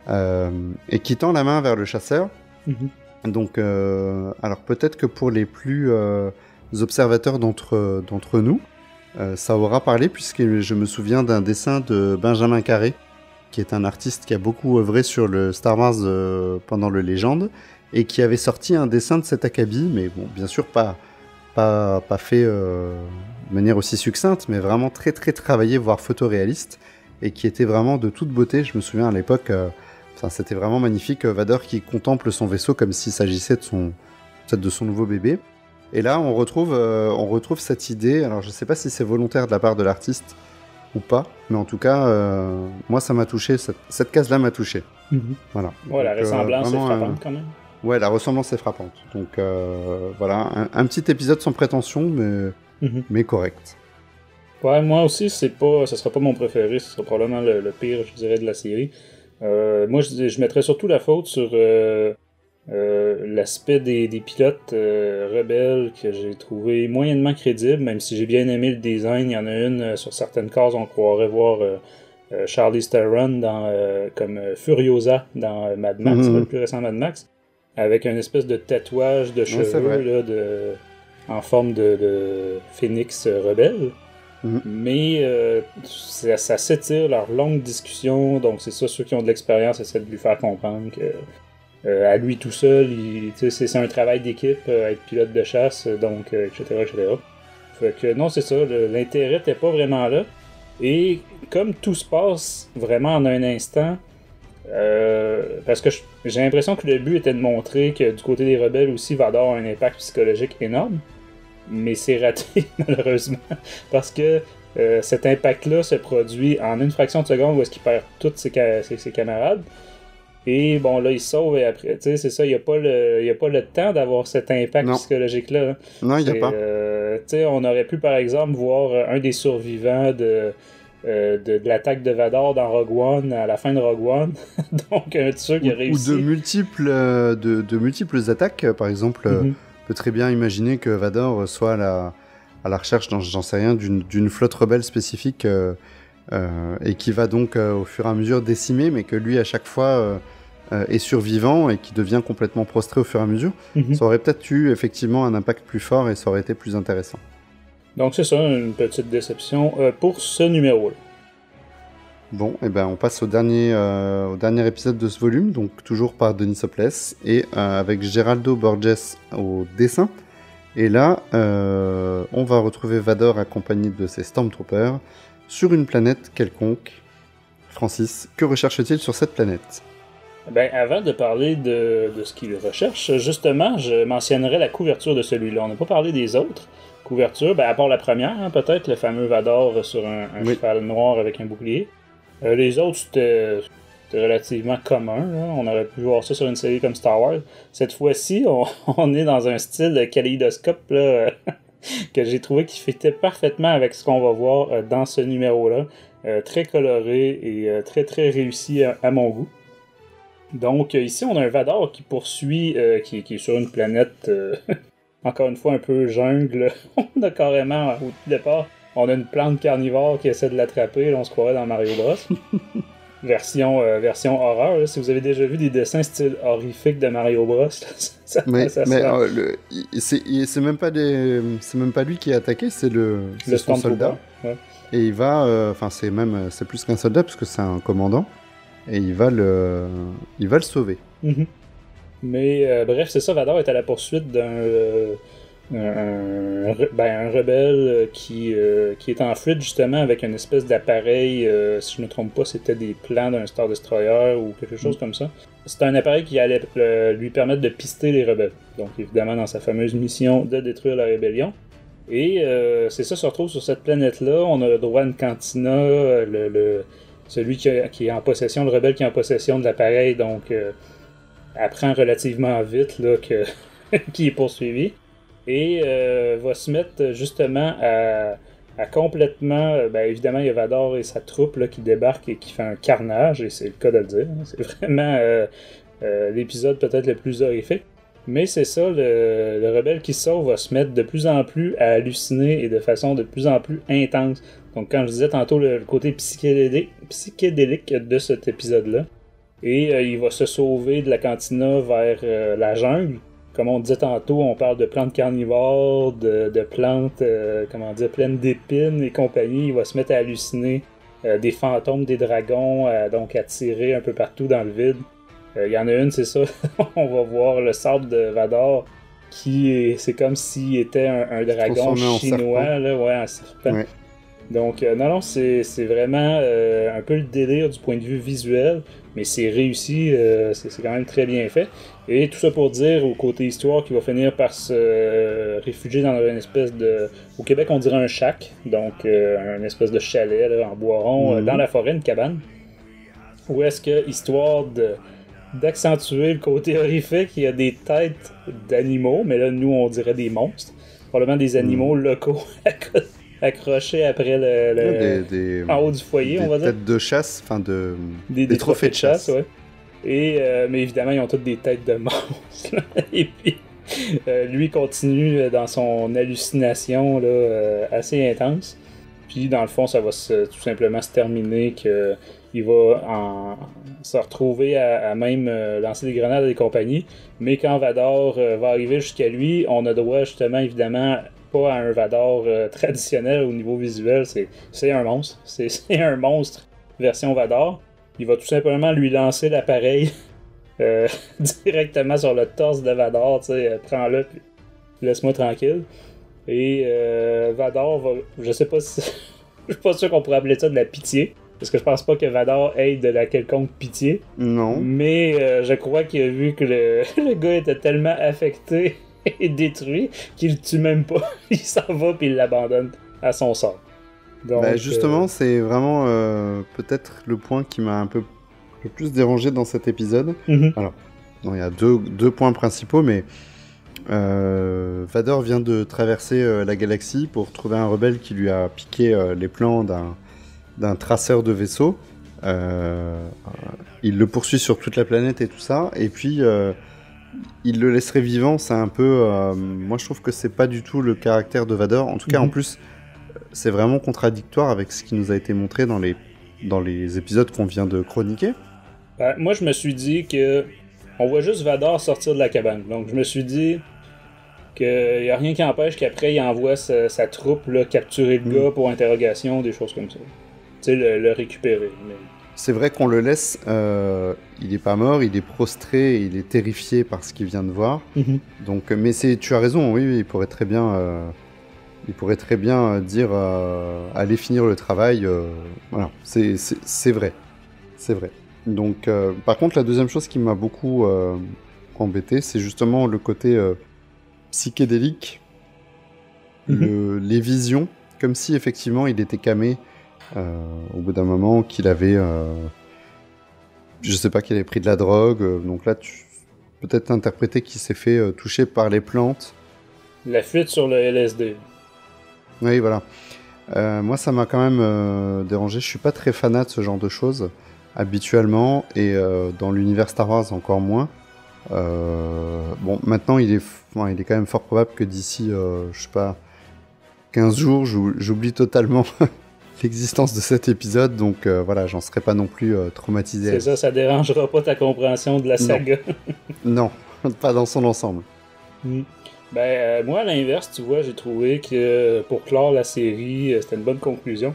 et qui tend la main vers le chasseur. Donc, alors peut-être que pour les plus observateurs d'entre nous, ça aura parlé, puisque je me souviens d'un dessin de Benjamin Carré, qui est un artiste qui a beaucoup œuvré sur le Star Wars pendant le Légende, et qui avait sorti un dessin de cet acabit, mais bon, bien sûr pas fait de manière aussi succincte, mais vraiment très très travaillé, voire photoréaliste, et qui était vraiment de toute beauté. Je me souviens à l'époque, c'était vraiment magnifique, Vador qui contemple son vaisseau comme s'il s'agissait de son nouveau bébé. Et là, on retrouve cette idée. Alors, je ne sais pas si c'est volontaire de la part de l'artiste ou pas, mais en tout cas, moi, ça m'a touché. Cette case-là m'a touché. Voilà. Ouais, la ressemblance est frappante quand même. Ouais, la ressemblance est frappante. Donc, voilà, un petit épisode sans prétention, mais correct. Ouais, moi aussi, ce sera pas mon préféré. Ce sera probablement le pire, je dirais, de la série. Moi, je mettrais surtout la faute sur l'aspect des pilotes rebelles que j'ai trouvé moyennement crédible, même si j'ai bien aimé le design. Il y en a une sur certaines cases, on croirait voir Charlize Theron comme Furiosa dans Mad Max, le plus récent Mad Max, avec une espèce de tatouage de cheveux là, en forme de phénix rebelle. Mais ça s'étire leur longue discussion, donc c'est ça, ceux qui ont de l'expérience essaient de lui faire comprendre que à lui tout seul, c'est un travail d'équipe, être pilote de chasse, donc etc. Fait que non, c'est ça, l'intérêt n'était pas vraiment là. Et comme tout se passe vraiment en un instant, parce que j'ai l'impression que le but était de montrer que du côté des rebelles aussi, Vador a un impact psychologique énorme, mais c'est raté malheureusement, parce que cet impact-là se produit en une fraction de seconde où est-ce qu'il perd tous ses camarades. Et bon, là, il se sauve et après, tu sais, c'est ça, il n'y a pas le temps d'avoir cet impact psychologique-là. Hein. Non, il n'y a pas. Tu sais, on aurait pu, par exemple, voir un des survivants de l'attaque de Vador dans Rogue One, à la fin de Rogue One. Donc, un tueur qui a réussi. Ou de multiples attaques. Par exemple, on peut très bien imaginer que Vador soit à la recherche, j'en sais rien, d'une flotte rebelle spécifique et qui va donc au fur et à mesure décimer, mais que lui, à chaque fois... est survivant et qui devient complètement prostré au fur et à mesure, ça aurait peut-être eu effectivement un impact plus fort et ça aurait été plus intéressant. Donc c'est ça, une petite déception pour ce numéro-là. Bon, et ben on passe au dernier épisode de ce volume, donc toujours par Denis Sopless et avec Geraldo Borges au dessin. Et là, on va retrouver Vador accompagné de ses Stormtroopers sur une planète quelconque. Francis, que recherche-t-il sur cette planète ? Ben, avant de parler de ce qu'il recherche, justement, je mentionnerai la couverture de celui-là. On n'a pas parlé des autres couvertures, ben, à part la première, hein, peut-être, le fameux Vador sur un cheval noir avec un bouclier. Les autres, c'était relativement commun. Là. On aurait pu voir ça sur une série comme Star Wars. Cette fois-ci, on est dans un style de kaléidoscope là, que j'ai trouvé qui fitait parfaitement avec ce qu'on va voir dans ce numéro-là. Très coloré et très très réussi à mon goût. Donc ici on a un Vador qui poursuit, qui est sur une planète, encore une fois un peu jungle. On a carrément, au départ, on a une plante carnivore qui essaie de l'attraper, là, on se croirait dans Mario Bros. version horreur, là. Si vous avez déjà vu des dessins style horrifique de Mario Bros, c'est même pas lui qui est attaqué, c'est son soldat. Ouais. Et il va, c'est plus qu'un soldat parce que c'est un commandant. Et il va le sauver. Mais bref, c'est ça, Vador est à la poursuite d'un rebelle qui est en fuite justement avec une espèce d'appareil, si je ne me trompe pas, c'était des plans d'un Star Destroyer ou quelque chose comme ça. C'était un appareil qui allait lui permettre de pister les rebelles. Donc évidemment dans sa fameuse mission de détruire la rébellion. Et c'est ça, se retrouve sur cette planète-là, on a le droit à une cantina, celui qui est en possession, le rebelle qui est en possession de l'appareil, donc apprend relativement vite là, qu'il est poursuivi. Et va se mettre justement à complètement... évidemment, il y a Vador et sa troupe là, qui débarquent et qui fait un carnage, et c'est le cas de le dire. C'est vraiment l'épisode peut-être le plus horrifique. Mais c'est ça, le rebelle qui sauve va se mettre de plus en plus à halluciner et de façon de plus en plus intense. Donc quand je disais tantôt le côté psychédélique de cet épisode-là. Et il va se sauver de la cantina vers la jungle. Comme on disait tantôt, on parle de plantes carnivores, de plantes pleines d'épines et compagnie. Il va se mettre à halluciner des fantômes, des dragons, donc à tirer un peu partout dans le vide. Il y en a une, c'est ça, on va voir le sabre de Vador c'est comme s'il était un dragon chinois, là, ouais, un serpent. Ouais. Donc, non, c'est vraiment un peu le délire du point de vue visuel, mais c'est réussi, c'est quand même très bien fait. Et tout ça pour dire, au côté histoire, qu'il va finir par se réfugier dans une espèce de... Au Québec, on dirait un shack, donc une espèce de chalet là, en bois rond, dans la forêt, une cabane. Où est-ce que, histoire d'accentuer le côté horrifique, il y a des têtes d'animaux, mais là, nous, on dirait des monstres. Probablement des animaux locaux accrochés après en haut du foyer, on va dire. Des têtes de chasse, enfin des trophées de chasse, ouais. Et, mais évidemment, ils ont toutes des têtes de monstres. Et puis, lui continue dans son hallucination là, assez intense. Puis, dans le fond, ça va tout simplement se terminer que il va se retrouver à même lancer des grenades et compagnie. Mais quand Vador va arriver jusqu'à lui, on a droit justement, évidemment, pas à un Vador traditionnel au niveau visuel. C'est un monstre. C'est un monstre version Vador. Il va tout simplement lui lancer l'appareil directement sur le torse de Vador. Prends-le, puis laisse-moi tranquille. Et Vador va... Je sais pas si... Je suis pas sûr qu'on pourrait appeler ça de la pitié. Parce que je pense pas que Vador ait de la quelconque pitié. Non. Mais je crois qu'il a vu que le gars était tellement affecté et détruit qu'il le tue même pas. Il s'en va puis il l'abandonne à son sort. Donc, justement, c'est vraiment peut-être le point qui m'a un peu le plus dérangé dans cet épisode. Alors, il y a deux points principaux, mais Vador vient de traverser la galaxie pour trouver un rebelle qui lui a piqué les plans d'un traceur de vaisseau. Il le poursuit sur toute la planète et tout ça, et puis il le laisserait vivant. C'est un peu... moi, je trouve que c'est pas du tout le caractère de Vador. En tout cas, en plus, c'est vraiment contradictoire avec ce qui nous a été montré dans les épisodes qu'on vient de chroniquer. Moi, je me suis dit que on voit juste Vador sortir de la cabane. Donc, je me suis dit qu'il n'y a rien qui empêche qu'après, il envoie sa troupe là, capturer le gars pour interrogation, des choses comme ça. Tu sais, le récupérer. Mais... C'est vrai qu'on le laisse, il n'est pas mort, il est prostré, il est terrifié par ce qu'il vient de voir. Donc, mais tu as raison, oui, il pourrait très bien dire allez finir le travail. Voilà, c'est vrai. C'est vrai. Donc, par contre, la deuxième chose qui m'a beaucoup embêté, c'est justement le côté psychédélique, les visions, comme si effectivement il était camé au bout d'un moment, qu'il avait, je sais pas, qu'il avait pris de la drogue. Donc là, tu peut-être interpréter qu'il s'est fait toucher par les plantes. La fuite sur le LSD. Oui, voilà. Moi, ça m'a quand même dérangé. Je suis pas très fanat de ce genre de choses habituellement, et dans l'univers Star Wars encore moins. Bon, maintenant il est quand même fort probable que d'ici, je sais pas, 15 jours, j'oublie totalement l'existence de cet épisode, donc voilà, j'en serais pas non plus traumatisé. C'est ça dérangera pas ta compréhension de la saga. Non, pas dans son ensemble. Moi, à l'inverse, tu vois, j'ai trouvé que pour clore la série, c'était une bonne conclusion.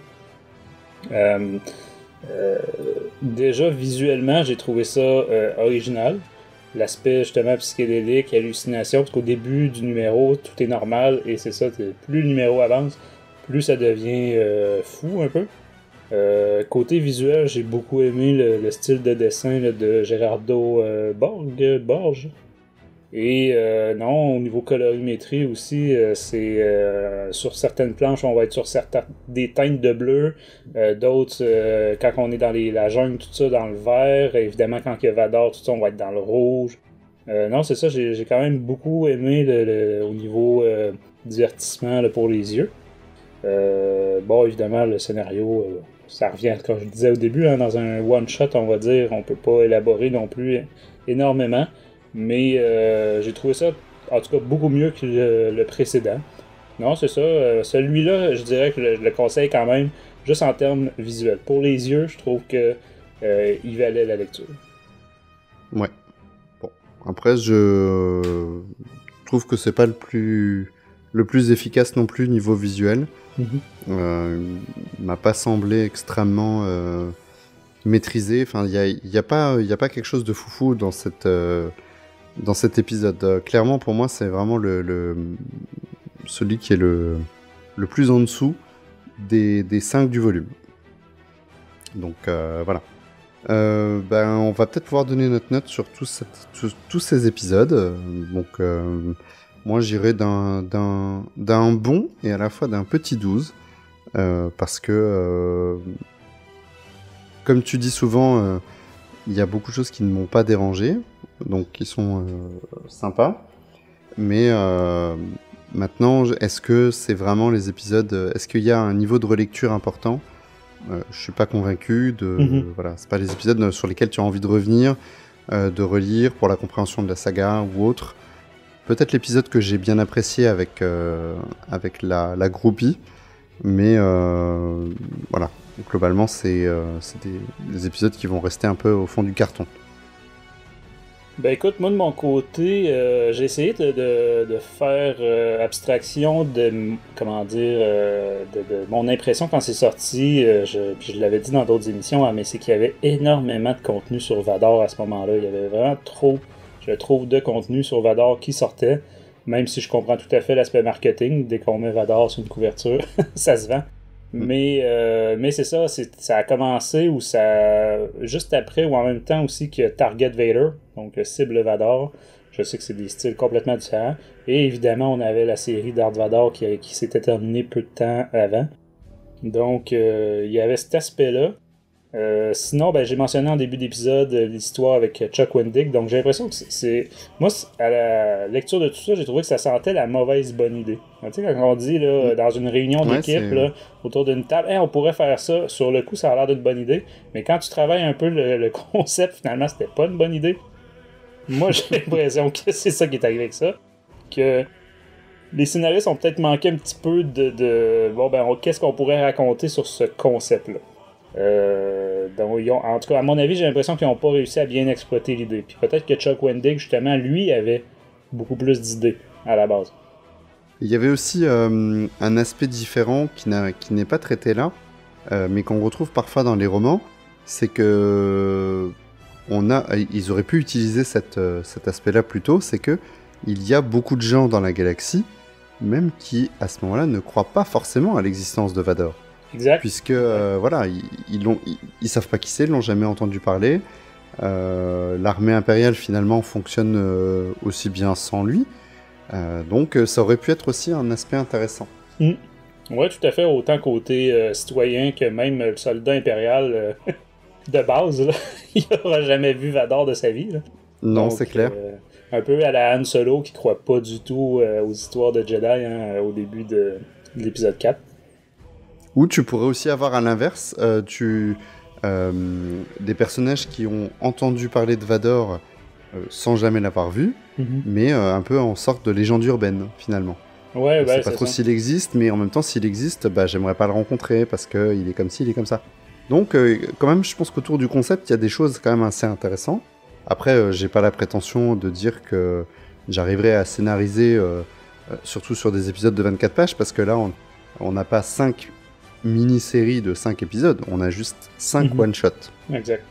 Déjà, visuellement, j'ai trouvé ça original. L'aspect, justement, psychédélique, hallucination, parce qu'au début du numéro, tout est normal, et c'est ça, plus le numéro avance, plus ça devient fou, un peu. Côté visuel, j'ai beaucoup aimé le style de dessin là, de Gerardo Borges. Et non, au niveau colorimétrie aussi, c'est sur certaines planches, on va être sur des teintes de bleu, d'autres, quand on est dans la jungle, tout ça, dans le vert. Évidemment, quand il y a Vador, tout ça, on va être dans le rouge. Non, c'est ça, j'ai quand même beaucoup aimé au niveau divertissement là, pour les yeux. Bon, évidemment, le scénario, ça revient, comme je disais au début, hein, dans un one-shot, on va dire, on peut pas élaborer non plus énormément. Mais j'ai trouvé ça, en tout cas, beaucoup mieux que le précédent. Non, c'est ça. Celui-là, je dirais que je le conseille quand même, juste en termes visuels. Pour les yeux, je trouve que il valait la lecture. Ouais. Bon. Après, je trouve que c'est pas le plus efficace non plus niveau visuel. Il m'a pas semblé extrêmement maîtrisé. Enfin, il y a pas quelque chose de foufou dans cet épisode. Clairement, pour moi, c'est vraiment celui qui est le plus en dessous des 5 du volume. Donc, voilà. On va peut-être pouvoir donner notre note sur tous ces épisodes. Donc, moi, j'irai d'un bon et à la fois d'un petit 12. Parce que, comme tu dis souvent, il y a beaucoup de choses qui ne m'ont pas dérangé. Donc qui sont sympas. Mais maintenant, est-ce que c'est vraiment les épisodes... Est-ce qu'il y a un niveau de relecture important ? Je suis pas convaincu. Voilà, c'est pas les épisodes sur lesquels tu as envie de revenir, de relire pour la compréhension de la saga ou autre. Peut-être l'épisode que j'ai bien apprécié avec la groupie. Mais voilà, globalement, c'est des épisodes qui vont rester un peu au fond du carton. Ben écoute, moi de mon côté, j'ai essayé de faire abstraction de mon impression quand c'est sorti. Puis je l'avais dit dans d'autres émissions, hein, mais c'est qu'il y avait énormément de contenu sur Vador à ce moment-là. Il y avait vraiment trop, je trouve, de contenu sur Vador qui sortait. Même si je comprends tout à fait l'aspect marketing, dès qu'on met Vador sur une couverture, ça se vend. Mais c'est ça, ça a commencé juste après ou en même temps aussi que Target Vader, donc cible Vador. Je sais que c'est des styles complètement différents. Et évidemment, on avait la série Darth Vador qui s'était terminée peu de temps avant. Donc, il y avait cet aspect-là. Sinon, j'ai mentionné en début d'épisode l'histoire avec Chuck Wendig, donc j'ai l'impression que moi, à la lecture de tout ça, j'ai trouvé que ça sentait la mauvaise bonne idée. Tu sais, quand on dit là, dans une réunion d'équipe, là, autour d'une table, on pourrait faire ça, sur le coup, ça a l'air d'une bonne idée, mais quand tu travailles un peu le concept, finalement, c'était pas une bonne idée. Moi, j'ai l'impression que c'est ça qui est arrivé avec ça, que les scénaristes ont peut-être manqué un petit peu qu'est-ce qu'on pourrait raconter sur ce concept-là. Donc, en tout cas, à mon avis, j'ai l'impression qu'ils n'ont pas réussi à bien exploiter l'idée. Puis peut-être que Chuck Wendig, justement, lui, avait beaucoup plus d'idées à la base. Il y avait aussi un aspect différent qui n'est pas traité là, mais qu'on retrouve parfois dans les romans, c'est que ils auraient pu utiliser cet aspect-là plus tôt, c'est que il y a beaucoup de gens dans la galaxie, même qui, à ce moment-là, ne croient pas forcément à l'existence de Vador. Exact. Puisque, voilà, ils savent pas qui c'est, ils l'ont jamais entendu parler. L'armée impériale, finalement, fonctionne aussi bien sans lui. Donc, ça aurait pu être aussi un aspect intéressant. Ouais, tout à fait. Autant côté citoyen que même le soldat impérial de base, là, il n'aura jamais vu Vador de sa vie. Là. Non, donc, c'est clair. Un peu à la Han Solo qui croit pas du tout aux histoires de Jedi au début de l'épisode 4. Ou tu pourrais aussi avoir à l'inverse, des personnages qui ont entendu parler de Vador sans jamais l'avoir vu, mais un peu en sorte de légende urbaine, finalement. Ouais, je sais pas trop s'il existe, mais en même temps, s'il existe, j'aimerais pas le rencontrer parce qu'il est comme ci, il est comme ça. Donc, quand même, je pense qu'autour du concept, il y a des choses quand même assez intéressantes. Après, j'ai pas la prétention de dire que j'arriverai à scénariser, surtout sur des épisodes de 24 pages, parce que là, on n'a pas 5 mini-séries de 5 épisodes, on a juste 5 one-shots. Exact.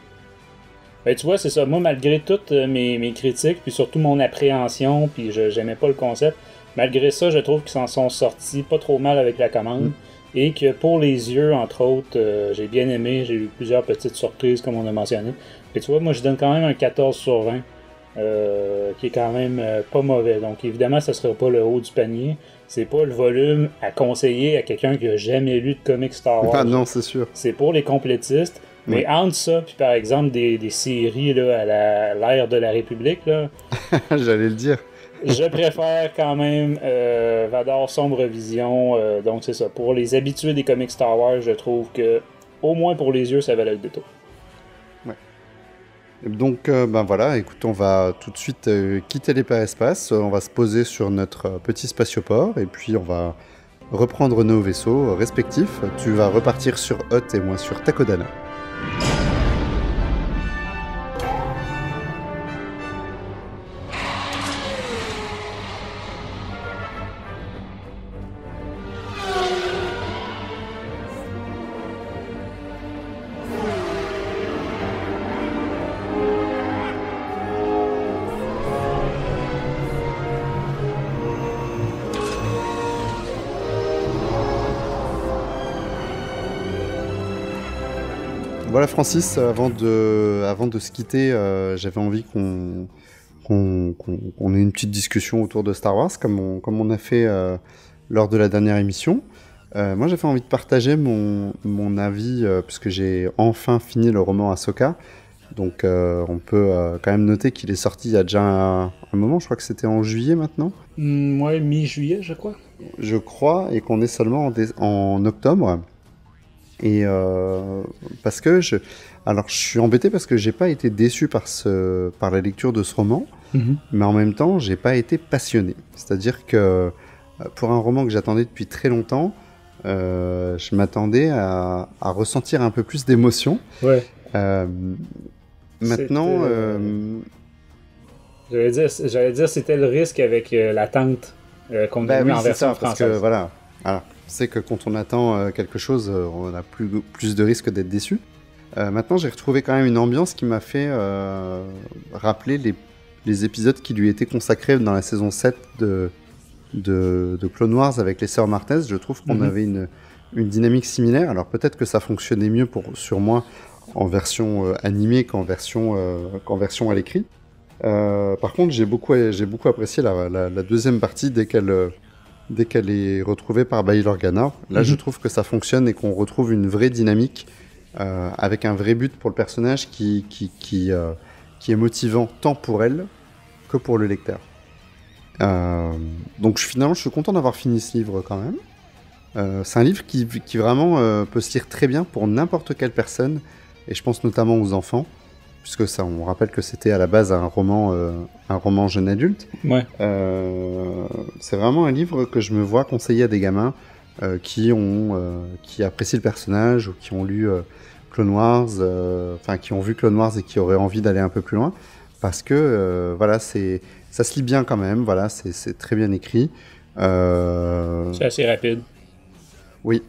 Tu vois, c'est ça. Moi, malgré toutes mes critiques, puis surtout mon appréhension, puis j'aimais pas le concept, malgré ça, je trouve qu'ils s'en sont sortis pas trop mal avec la commande, et que pour les yeux, entre autres, j'ai bien aimé, j'ai eu plusieurs petites surprises, comme on a mentionné. Et tu vois, moi, je donne quand même un 14 sur 20 qui est quand même pas mauvais. Donc évidemment, ça sera pas le haut du panier. C'est pas le volume à conseiller à quelqu'un qui a jamais lu de comics Star Wars. Ah non, c'est sûr. C'est pour les complétistes. Mais entre ça, puis par exemple des séries là, à l'ère de la République, là, j'allais le dire. Je préfère quand même Vador Sombre Vision. Donc c'est ça. Pour les habitués des comics Star Wars, je trouve que au moins pour les yeux, ça valait le détour. Ouais. Donc ben voilà, écoute, on va tout de suite quitter l'hyperespace. On va se poser sur notre petit spatioport et puis on va reprendre nos vaisseaux respectifs. Tu vas repartir sur Hoth et moi sur Takodana. Voilà Francis, avant de se quitter, j'avais envie qu'on ait une petite discussion autour de Star Wars, comme on a fait lors de la dernière émission. Moi j'avais envie de partager mon avis, puisque j'ai enfin fini le roman Ahsoka. Donc on peut quand même noter qu'il est sorti il y a déjà un moment, je crois que c'était en juillet maintenant. Ouais, mi-juillet je crois. Je crois, et qu'on est seulement en octobre. Et parce que je suis embêté parce que j'ai pas été déçu par la lecture de ce roman, mais en même temps j'ai pas été passionné. C'est-à-dire que pour un roman que j'attendais depuis très longtemps, je m'attendais à ressentir un peu plus d'émotion. Ouais. Maintenant, j'allais dire c'était le risque avec l'attente qu'on a mis en version française. Parce que voilà. C'est que quand on attend quelque chose, on a plus de risques d'être déçu. Maintenant, j'ai retrouvé quand même une ambiance qui m'a fait rappeler les épisodes qui lui étaient consacrés dans la saison 7 de Clone Wars avec les sœurs Martez. Je trouve qu'on avait une dynamique similaire. Alors peut-être que ça fonctionnait mieux sur moi en version animée qu'en version à l'écrit. Par contre, j'ai beaucoup apprécié la deuxième partie dès qu'elle est retrouvée par Bail Organa. Là, je trouve que ça fonctionne et qu'on retrouve une vraie dynamique avec un vrai but pour le personnage qui est motivant tant pour elle que pour le lecteur. Donc finalement, je suis content d'avoir fini ce livre quand même. C'est un livre qui vraiment peut se lire très bien pour n'importe quelle personne, et je pense notamment aux enfants, puisque ça, on rappelle que c'était à la base un roman jeune adulte. Ouais. C'est vraiment un livre que je me vois conseiller à des gamins qui apprécient le personnage ou qui ont lu Clone Wars, qui ont vu Clone Wars et qui auraient envie d'aller un peu plus loin, parce que voilà, ça se lit bien quand même. Voilà, c'est très bien écrit. C'est assez rapide. Oui.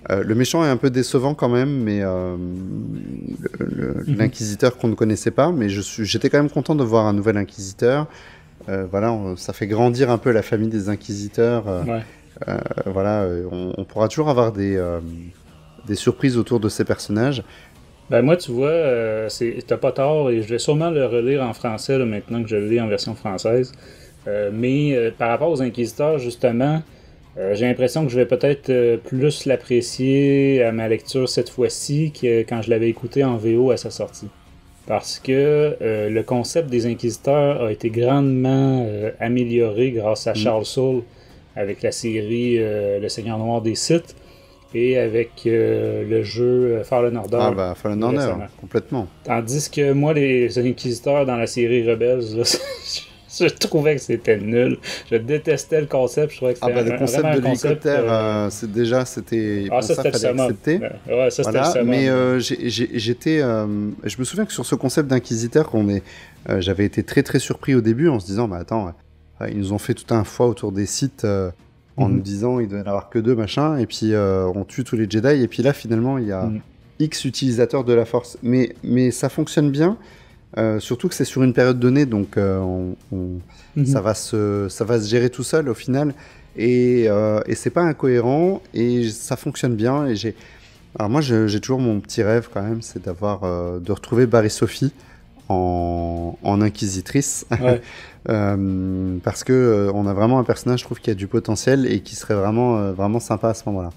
Le méchant est un peu décevant quand même, mais l'inquisiteur qu'on ne connaissait pas, mais j'étais quand même content de voir un nouvel inquisiteur. Voilà, ça fait grandir un peu la famille des inquisiteurs. Ouais. Voilà, on pourra toujours avoir des surprises autour de ces personnages. Ben moi, tu vois, t'as pas tort, et je vais sûrement le relire en français là, maintenant que je le lis en version française. Mais par rapport aux inquisiteurs, justement, j'ai l'impression que je vais peut-être plus l'apprécier à ma lecture cette fois-ci que quand je l'avais écouté en VO à sa sortie. Parce que le concept des inquisiteurs a été grandement amélioré grâce à Charles Soule avec la série Le Seigneur Noir des Sith et avec le jeu Fallen Order. Ah bah Fallen Order, complètement. Tandis que moi, les inquisiteurs dans la série Rebels, là, je trouvais que c'était nul. Je détestais le concept. Je trouvais que c'était le concept de l'hélicoptère, c'était ça, c'était fallait accepter. Ouais, ça, voilà, c'était mais je me souviens que sur ce concept d'inquisiteur, j'avais été très très surpris au début en se disant, attends, ils nous ont fait tout un foie autour des sites en nous disant il doit y en avoir que 2 machin, et puis on tue tous les Jedi, et puis là finalement il y a X utilisateurs de la Force, mais ça fonctionne bien. Surtout que c'est sur une période donnée, donc ça va se gérer tout seul au final, et c'est pas incohérent, et ça fonctionne bien. Alors moi j'ai toujours mon petit rêve quand même, c'est de retrouver Barry Sophie en inquisitrice. Ouais. Parce que on a vraiment un personnage, je trouve, qui a du potentiel et qui serait vraiment sympa à ce moment-là.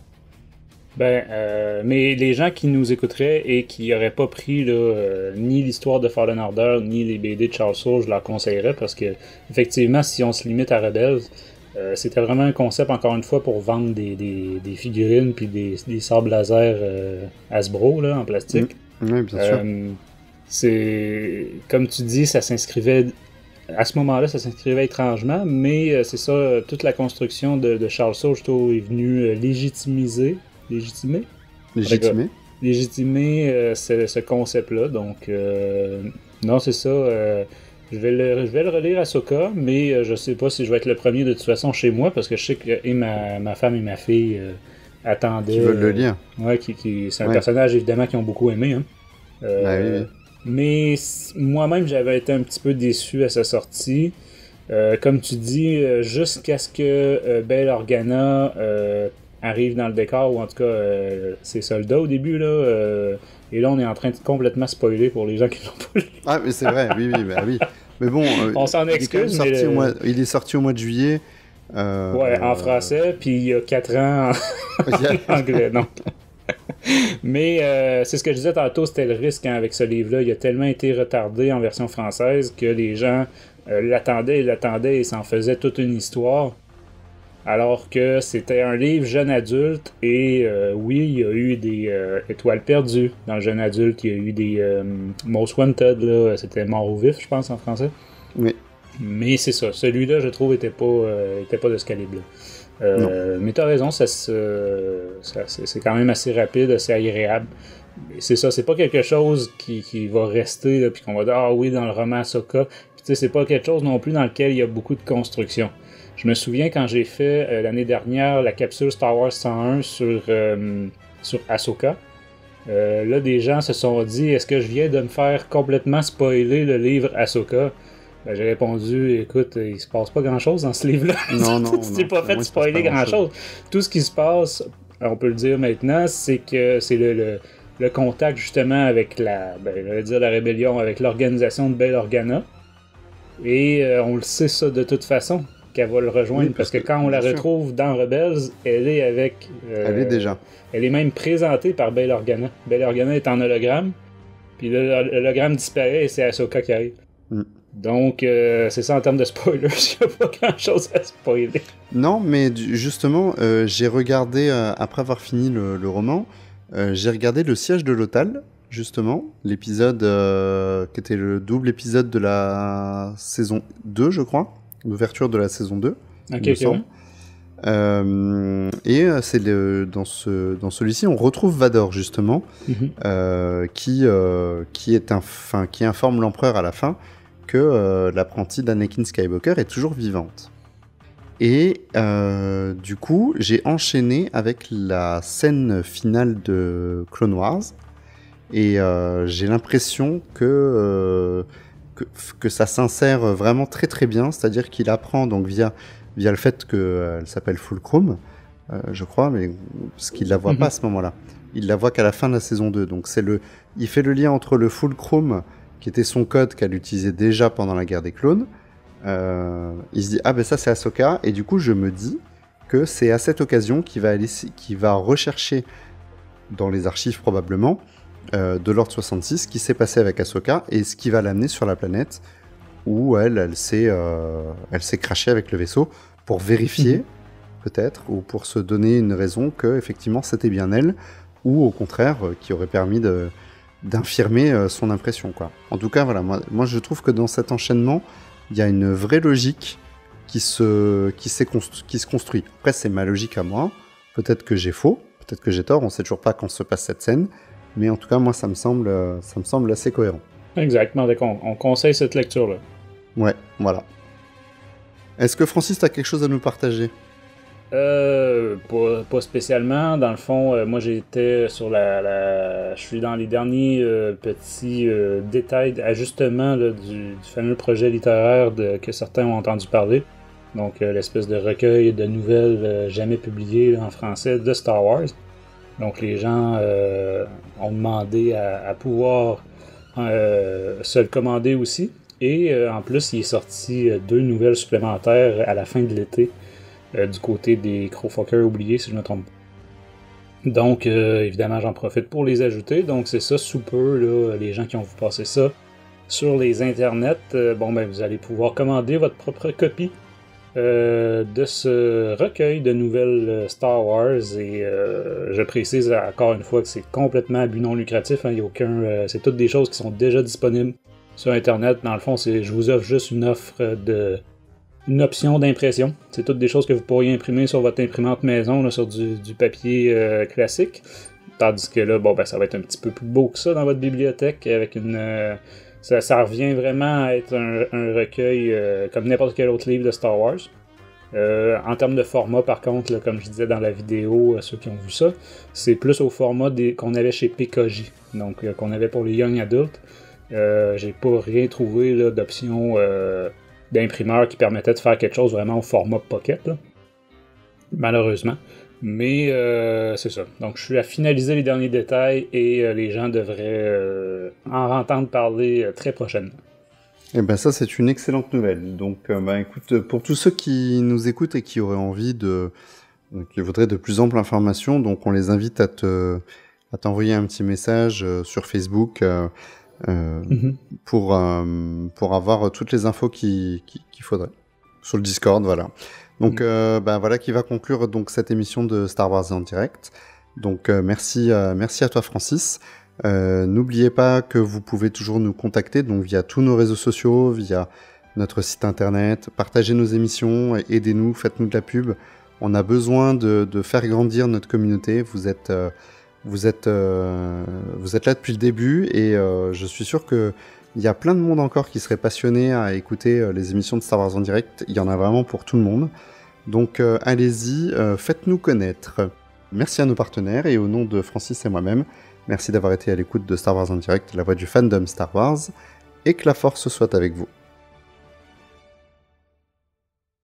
Mais les gens qui nous écouteraient et qui n'auraient pas pris ni l'histoire de Fallen Order, ni les BD de Charles Soule, je leur conseillerais parce que, effectivement, si on se limite à Rebels, c'était vraiment un concept, encore une fois, pour vendre des figurines puis des sabres laser Hasbro là, en plastique. Oui, bien sûr. C'est, comme tu dis, ça s'inscrivait. À ce moment-là, ça s'inscrivait étrangement, mais c'est ça, toute la construction de Charles Soule, je trouve, est venue légitimer ce concept-là. Donc, non, c'est ça. Je vais le relire à Ahsoka, mais je sais pas si je vais être le premier de toute façon chez moi, parce que je sais que ma femme et ma fille attendaient. Qui veulent le lire. Ouais, c'est un personnage évidemment qu'ils ont beaucoup aimé. Hein. Oui. Mais moi-même, j'avais été un petit peu déçu à sa sortie. Comme tu dis, jusqu'à ce que Bail Organa arrive dans le décor, ou en tout cas ses soldats au début, là. Et là, on est en train de complètement spoiler pour les gens qui l'ont pas lu. Ah, mais c'est vrai, oui. Mais bon, on s'en excuse, il est sorti au mois de juillet. En français, puis il y a 4 ans en anglais, donc. Mais c'est ce que je disais tantôt, c'était le risque avec ce livre-là. Il a tellement été retardé en version française que les gens l'attendaient et s'en faisaient toute une histoire. Alors que c'était un livre jeune adulte et oui, il y a eu des étoiles perdues dans le jeune adulte. Il y a eu des Most Wanted, là, c'était Mort au vif, je pense, en français. Oui. Mais c'est ça. Celui-là, je trouve, était pas de ce calibre-là. Mais t'as raison, c'est quand même assez rapide, assez agréable. C'est ça, c'est pas quelque chose qui va rester, là, puis qu'on va dire, ah oui, dans le roman Ahsoka. Puis c'est pas quelque chose non plus dans lequel il y a beaucoup de construction. Je me souviens quand j'ai fait l'année dernière la capsule Star Wars 101 sur Ahsoka. Là, des gens se sont dit, est-ce que je viens de me faire complètement spoiler le livre Ahsoka? Ben, j'ai répondu, écoute, il se passe pas grand-chose dans ce livre-là. Non. Tu t'es pas fait spoiler grand-chose. Tout ce qui se passe, on peut le dire maintenant, c'est que c'est le contact justement avec la rébellion, avec l'organisation de Bail Organa. Et on le sait ça de toute façon, qu'elle va le rejoindre, oui, parce que quand on la retrouve dans Rebels, elle est avec... elle est déjà. Elle est même présentée par Bail Organa. Bail Organa est en hologramme, puis l'hologramme disparaît et c'est Ahsoka qui arrive. Donc, c'est ça en termes de spoilers, il n'y a pas grand-chose à spoiler. Non, mais justement, j'ai regardé, après avoir fini le roman, j'ai regardé Le Siège de Lothal, justement, l'épisode qui était le double épisode de la saison 2, je crois, l'ouverture de la saison 2. Ok, et c'est dans celui-ci, on retrouve Vador, justement, qui informe l'empereur à la fin que l'apprenti d'Anakin Skywalker est toujours vivante. Et du coup, j'ai enchaîné avec la scène finale de Clone Wars, et j'ai l'impression que ça s'insère vraiment très très bien, c'est-à-dire qu'il apprend donc via le fait qu'elle s'appelle Fulcrum, je crois, mais parce qu'il la voit pas à ce moment-là. Il la voit qu'à la fin de la saison 2, donc il fait le lien entre le Fulcrum, qui était son code qu'elle utilisait déjà pendant la guerre des clones. Il se dit, ah ben ça c'est Ahsoka, et du coup je me dis que c'est à cette occasion qu'il va rechercher dans les archives probablement de l'Ordre 66 ce qui s'est passé avec Ahsoka et ce qui va l'amener sur la planète où elle s'est crashée avec le vaisseau pour vérifier peut-être, ou pour se donner une raison que effectivement c'était bien elle, ou au contraire qui aurait permis d'infirmer son impression, quoi. En tout cas, voilà, moi je trouve que dans cet enchaînement, il y a une vraie logique qui se construit. Après, c'est ma logique à moi. Peut-être que j'ai faux, peut-être que j'ai tort, on sait toujours pas quand se passe cette scène, mais en tout cas, moi, ça me semble assez cohérent. Exactement, on conseille cette lecture-là. Ouais, voilà. Est-ce que Francis, tu as quelque chose à nous partager ? Pas spécialement. Dans le fond, moi j'étais sur je suis dans les derniers petits détails d'ajustement du fameux projet littéraire que certains ont entendu parler. Donc l'espèce de recueil de nouvelles jamais publiées là, en français de Star Wars. Donc les gens ont demandé à pouvoir se le commander aussi. Et en plus, il est sorti 2 nouvelles supplémentaires à la fin de l'été du côté des Crowfuckers oubliés, si je me trompe pas. Donc, évidemment, j'en profite pour les ajouter. Donc, c'est ça, sous peu, là, les gens qui ont vu passer ça sur les internets, vous allez pouvoir commander votre propre copie de ce recueil de nouvelles Star Wars. Et je précise encore une fois que c'est complètement à but non lucratif. Hein, y a aucun, c'est toutes des choses qui sont déjà disponibles sur Internet. Dans le fond, je vous offre juste une option d'impression. C'est toutes des choses que vous pourriez imprimer sur votre imprimante maison, là, sur du papier classique. Tandis que là, ça va être un petit peu plus beau que ça dans votre bibliothèque, avec ça revient vraiment à être un recueil comme n'importe quel autre livre de Star Wars. En termes de format, par contre, là, comme je disais dans la vidéo, ceux qui ont vu ça, c'est plus au format qu'on avait chez PKJ, donc qu'on avait pour les Young Adults. J'ai pas rien trouvé là, d'option d'imprimeur qui permettait de faire quelque chose vraiment au format pocket, là. Malheureusement. Mais c'est ça. Donc je suis à finaliser les derniers détails et les gens devraient en entendre parler très prochainement. Eh ben ça, c'est une excellente nouvelle. Donc écoute, pour tous ceux qui nous écoutent et qui auraient envie qui voudraient de plus amples informations, donc on les invite à t'envoyer un petit message sur Facebook pour avoir toutes les infos qu'il faudrait. Sur le Discord, voilà. Donc voilà qui va conclure donc cette émission de Star Wars en direct. Donc merci à toi Francis. N'oubliez pas que vous pouvez toujours nous contacter donc via tous nos réseaux sociaux, via notre site internet, partagez nos émissions, aidez-nous, faites-nous de la pub. On a besoin de faire grandir notre communauté. Vous êtes là depuis le début et je suis sûr que il y a plein de monde encore qui serait passionné à écouter les émissions de Star Wars en direct. Il y en a vraiment pour tout le monde. Donc allez-y, faites-nous connaître. Merci à nos partenaires et au nom de Francis et moi-même, merci d'avoir été à l'écoute de Star Wars en direct, la voix du fandom Star Wars, et que la force soit avec vous.